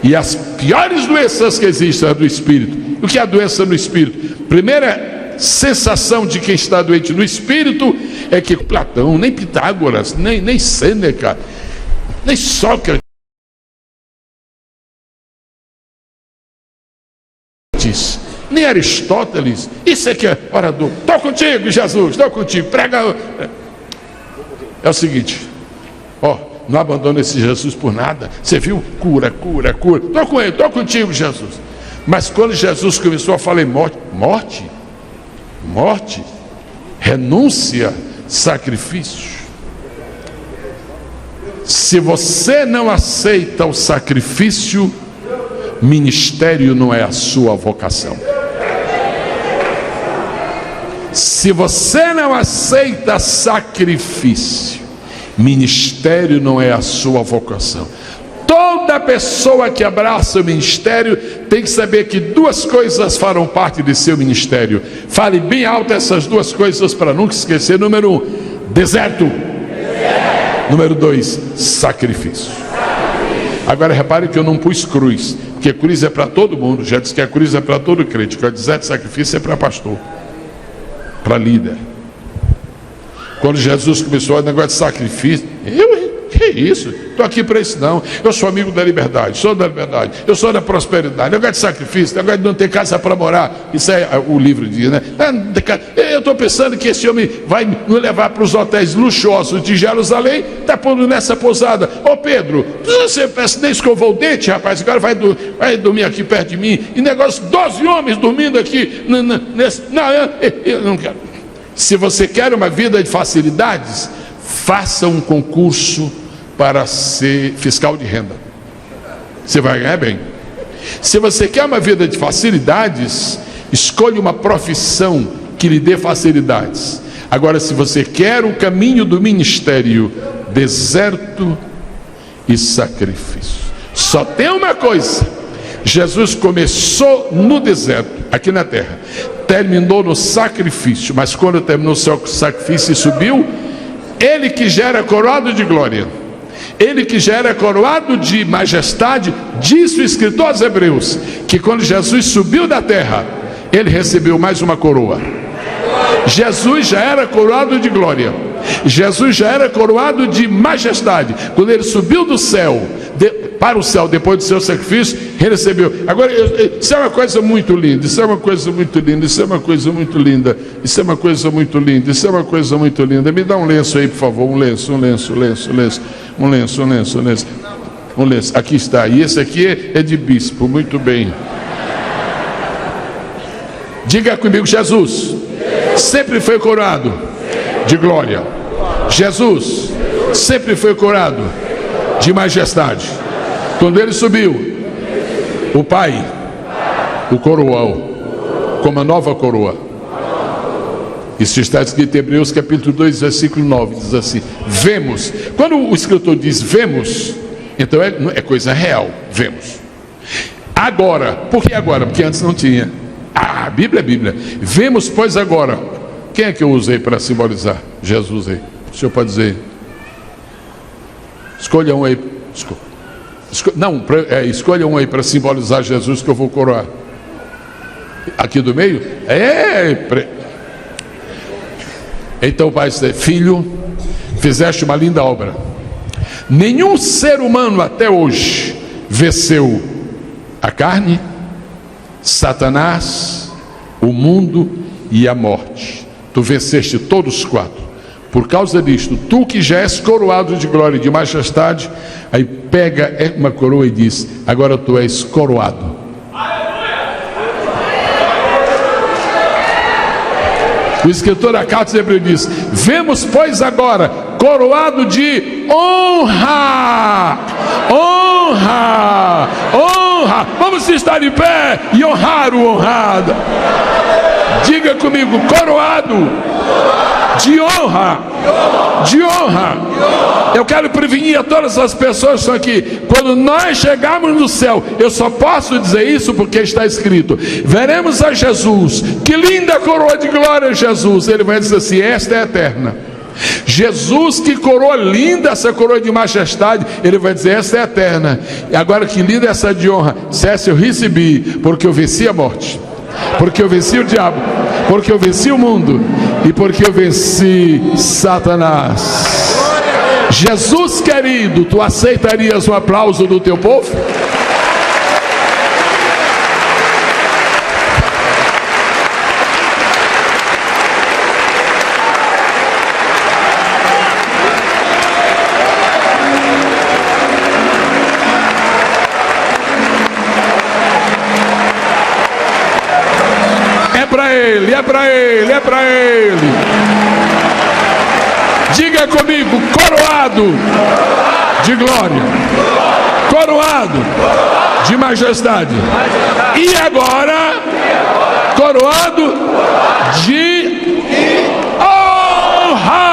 E as piores doenças que existem é do espírito. O que é a doença no espírito? Primeira sensação de quem está doente no espírito é que Platão, nem Pitágoras, nem Sêneca nem Sócrates, nem Aristóteles. Isso é que é orador. Estou contigo, Jesus, estou contigo. Prega. É o seguinte, não abandona esse Jesus por nada. Você viu? Cura, cura, cura. Estou com ele, estou contigo, Jesus. Mas quando Jesus começou a falar em morte, renúncia, sacrifício. Se você não aceita o sacrifício, ministério não é a sua vocação. Se você não aceita sacrifício, ministério não é a sua vocação. Toda pessoa que abraça o ministério tem que saber que duas coisas farão parte de seu ministério. Fale bem alto essas duas coisas para nunca esquecer. Número 1, deserto. Número 2, sacrifício. Agora repare que eu não pus cruz, porque cruz é para todo mundo. Já disse que a cruz é para todo crente, que o deserto de sacrifício é para pastor, para líder. Quando Jesus começou o negócio de sacrifício, que isso? Estou aqui para isso não. Eu sou amigo da liberdade, sou da liberdade, eu sou da prosperidade. Negócio de sacrifício, negócio de não ter casa para morar. Isso é o livro diz, né? Eu estou pensando que esse homem vai nos levar para os hotéis luxuosos de Jerusalém, está pondo nessa pousada. Ô Pedro, você nem escovou o dente, rapaz, agora vai dormir aqui perto de mim. E negócio, 12 homens dormindo aqui nesse. Não, eu não quero. Se você quer uma vida de facilidades, faça um concurso para ser fiscal de renda. Você vai ganhar bem. Se você quer uma vida de facilidades, escolha uma profissão que lhe dê facilidades. Agora, se você quer o caminho do ministério, deserto e sacrifício. Só tem uma coisa: Jesus começou no deserto, aqui na terra, terminou no sacrifício, mas quando terminou o seu sacrifício e subiu, ele que já era coroado de glória, ele que já era coroado de majestade, diz o escritor aos Hebreus, que quando Jesus subiu da terra, ele recebeu mais uma coroa. Jesus já era coroado de glória, Jesus já era coroado de majestade. Quando ele subiu do céu para o céu, depois do seu sacrifício, ele recebeu. Agora, isso é uma coisa muito linda, isso é uma coisa muito linda, isso é uma coisa muito linda, isso é uma coisa muito linda, isso é uma coisa muito linda. Me dá um lenço aí, por favor, um lenço. Aqui está, e esse aqui é de bispo, muito bem. Diga comigo: Jesus sempre foi coroado de glória. Jesus sempre foi coroado de majestade. Quando ele subiu, o Pai o coroou com uma nova coroa. Isso está escrito em Hebreus capítulo 2, versículo 9, diz assim: vemos. Quando o escritor diz vemos, então é coisa real, vemos. Agora, por que agora? Porque antes não tinha. A Bíblia é Bíblia. Vemos, pois, agora. Quem é que eu usei para simbolizar? Jesus aí. O senhor pode dizer. Escolha um aí. Escolha um aí para simbolizar Jesus que eu vou coroar. Aqui do meio? Então o pai disse: filho, fizeste uma linda obra. Nenhum ser humano até hoje venceu a carne, Satanás, o mundo e a morte. Tu venceste todos os quatro. Por causa disto, tu que já és coroado de glória e de majestade, aí pega uma coroa e diz: agora tu és coroado. O escritor da carta de Hebreus diz: vemos, pois, agora coroado de honra. Honra, honra. Vamos estar em pé e honrar o honrado. Diga comigo: coroado de honra. De honra. Eu quero prevenir a todas as pessoas que estão aqui: quando nós chegarmos no céu, eu só posso dizer isso porque está escrito: veremos a Jesus. Que linda coroa de glória, Jesus. Ele vai dizer assim: esta é eterna. Jesus, que coroa linda, essa coroa de majestade, ele vai dizer: essa é eterna. E agora, que linda essa de honra. Se essa eu recebi, porque eu venci a morte, porque eu venci o diabo, porque eu venci o mundo e porque eu venci Satanás. Jesus querido, tu aceitarias um aplauso do teu povo? É para ele, é para ele, é para ele. Diga comigo, coroado de glória, coroado de majestade, e agora coroado de honra.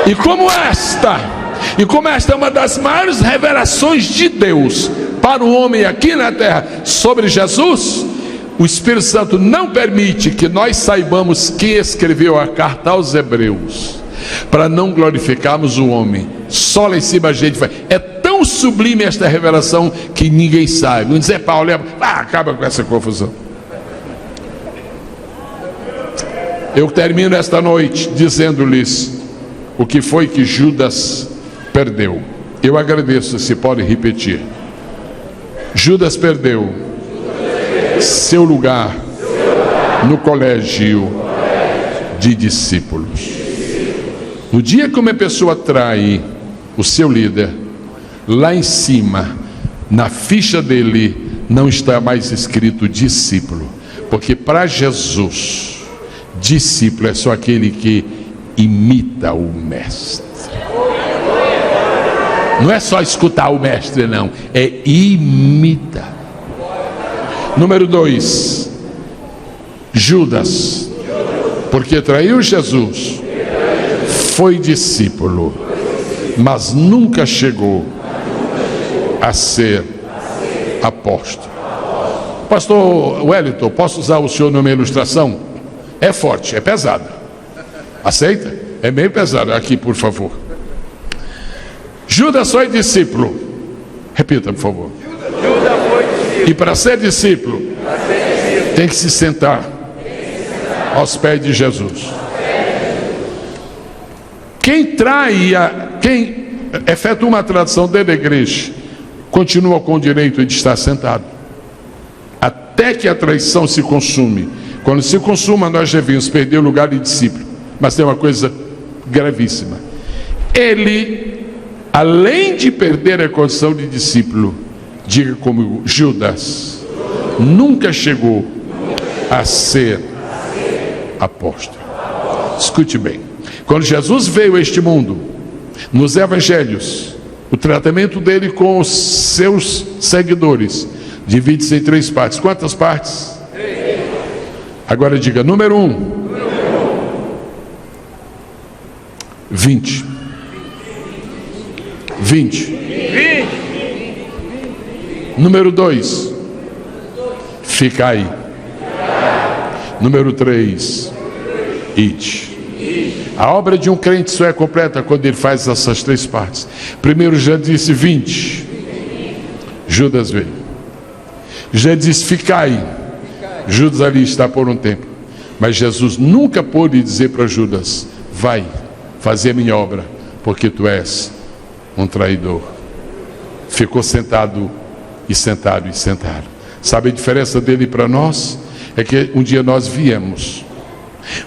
E como esta é uma das maiores revelações de Deus para o homem aqui na terra sobre Jesus, o Espírito Santo não permite que nós saibamos quem escreveu a carta aos Hebreus, para não glorificarmos o homem. Só lá em cima a gente vai. É tão sublime esta revelação que ninguém sabe. Não dizer Paulo, acaba com essa confusão. Eu termino esta noite dizendo-lhes o que foi que Judas perdeu. Eu agradeço, se pode repetir. Judas perdeu seu lugar no colégio de discípulos. No dia que uma pessoa trai o seu líder, lá em cima, na ficha dele, não está mais escrito discípulo, porque para Jesus, discípulo é só aquele que imita o mestre. Não é só escutar o mestre, não, é imitar. Número 2, Judas, porque traiu Jesus, foi discípulo, mas nunca chegou a ser apóstolo. Pastor Wellington, posso usar o senhor numa ilustração? É forte, é pesada. Aceita? É meio pesado. Aqui, por favor. Judas foi discípulo. Repita, por favor. E para ser discípulo, tem que se sentar aos pés de Jesus. Quem efetua uma tradição dentro da igreja, continua com o direito de estar sentado, até que a traição se consume. Quando se consuma, nós devemos perder o lugar de discípulo. Mas tem uma coisa gravíssima. Ele, além de perder a condição de discípulo, diga comigo, Judas nunca chegou a ser apóstolo. Escute bem. Quando Jesus veio a este mundo, nos evangelhos, o tratamento dele com os seus seguidores divide-se em 3 partes. Quantas partes? 3. Agora diga, número 1. 20. Número 2, ficai. Número 3, ide. A obra de um crente só é completa quando ele faz essas 3 partes. Primeiro já disse 20. Judas veio. Já disse ficai. Judas ali está por um tempo. Mas Jesus nunca pôde dizer para Judas, vai fazer minha obra, porque tu és um traidor. Ficou sentado e sentado e sentado. Sabe a diferença dele para nós? É que um dia nós viemos,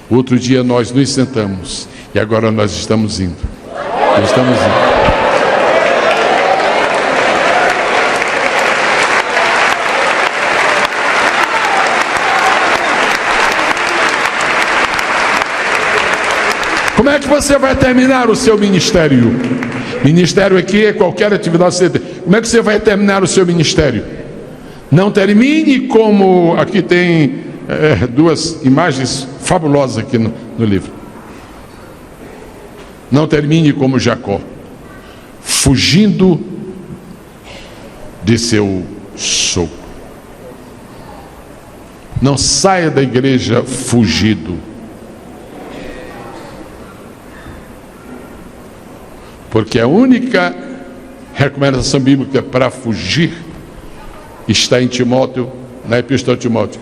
outro dia nós nos sentamos, e agora nós estamos indo. Estamos indo. Como é que você vai terminar o seu ministério? Ministério aqui é qualquer atividade que você tem. Como é que você vai terminar o seu ministério? Não termine como... Aqui tem 2 imagens fabulosas aqui no livro. Não termine como Jacó, fugindo de seu sogro. Não saia da igreja fugido. Porque a única recomendação bíblica para fugir está em Timóteo, na Epístola a Timóteo.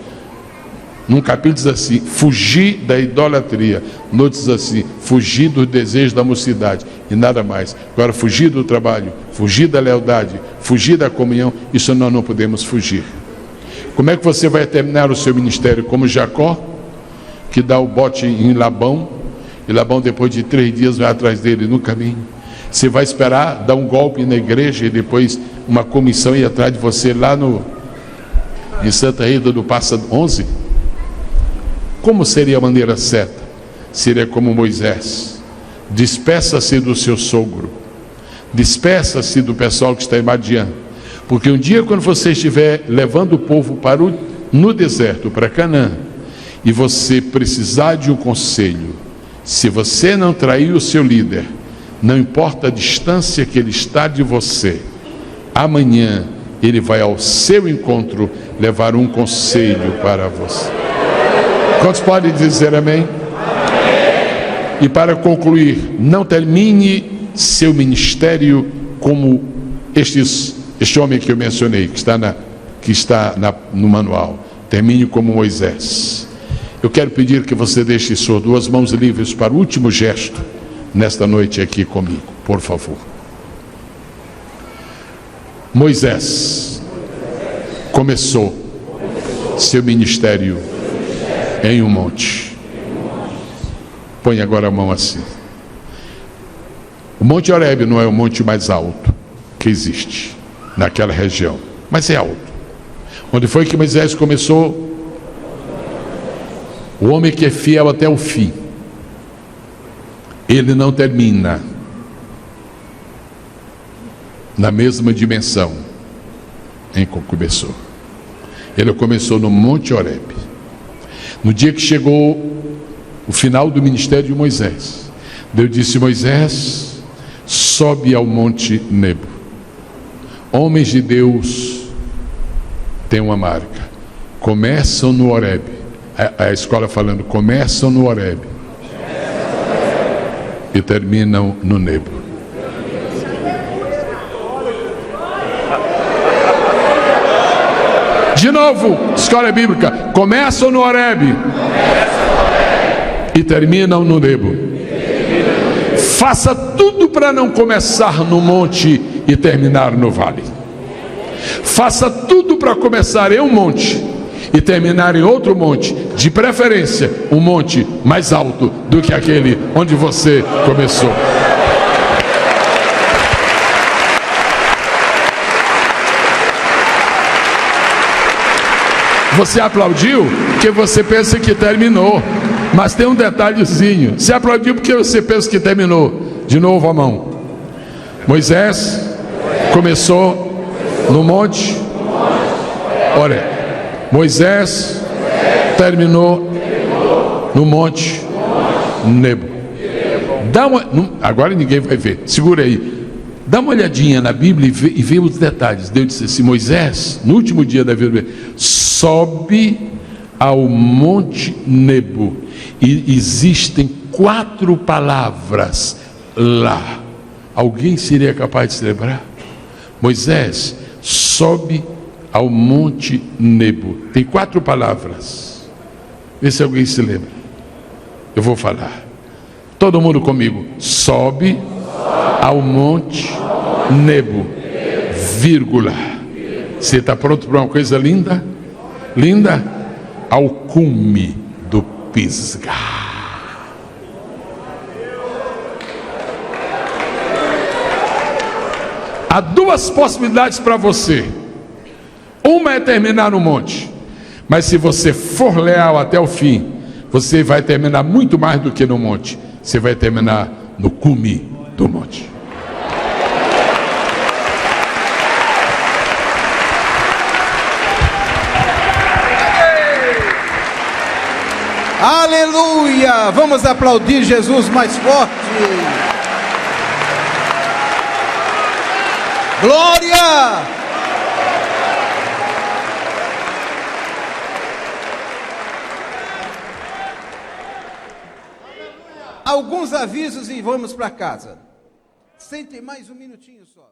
Num capítulo diz assim: fugir da idolatria. No outro diz assim: fugir dos desejos da mocidade e nada mais. Agora, fugir do trabalho, fugir da lealdade, fugir da comunhão, isso nós não podemos fugir. Como é que você vai terminar o seu ministério? Como Jacó, que dá o bote em Labão, e Labão depois de 3 dias vai atrás dele no caminho. Você vai esperar dar um golpe na igreja e depois uma comissão ir atrás de você lá em Santa Rita do Passa 11? Como seria a maneira certa? Seria como Moisés: despeça-se do seu sogro, despeça-se do pessoal que está em Madian, porque um dia, quando você estiver levando o povo no deserto, para Canaã, e você precisar de um conselho, se você não trair o seu líder, não importa a distância que ele está de você, amanhã ele vai ao seu encontro levar um conselho para você. Quantos podem dizer amém? Amém. E para concluir, não termine seu ministério como este homem que eu mencionei, que está no manual. Termine como Moisés. Eu quero pedir que você deixe suas 2 mãos livres para o último gesto nesta noite aqui comigo, por favor. Moisés começou seu ministério em um monte. Põe agora a mão assim. O Monte Horebe não é o monte mais alto que existe naquela região, mas é alto. Onde foi que Moisés começou? O homem que é fiel até o fim, ele não termina na mesma dimensão em que começou. Ele começou no Monte Horebe. No dia que chegou o final do ministério de Moisés, Deus disse: Moisés, sobe ao Monte Nebo. Homens de Deus têm uma marca: começam no Horebe. A escola falando: começam no Horebe e terminam no Nebo. De novo, escola bíblica: começam no Horebe e terminam no Nebo. Faça tudo para não começar no monte e terminar no vale. Faça tudo para começar em um monte e terminar em outro monte, de preferência um monte mais alto do que aquele onde você começou. Você aplaudiu porque você pensa que terminou, mas tem um detalhezinho: você aplaudiu porque você pensa que terminou. De novo a mão. Moisés começou no monte Horebe. Moisés terminou no monte Nebo. Agora ninguém vai ver, segura aí. Dá uma olhadinha na Bíblia e vê os detalhes. Deus disse assim: Moisés, no último dia da vida, sobe ao monte Nebo. E existem 4 palavras lá. Alguém seria capaz de se lembrar? Moisés sobe ao monte Nebo. Tem 4 palavras. Vê se alguém se lembra. Eu vou falar. Todo mundo comigo. Sobe ao monte Nebo, vírgula. Você está pronto para uma coisa linda? Linda? Ao cume do Pisgah. Há 2 possibilidades para você. Uma é terminar no monte, mas se você for leal até o fim, você vai terminar muito mais do que no monte. Você vai terminar no cume do monte. Aleluia! Vamos aplaudir Jesus mais forte. Glória! Alguns avisos e vamos para casa. Sentem mais um minutinho só.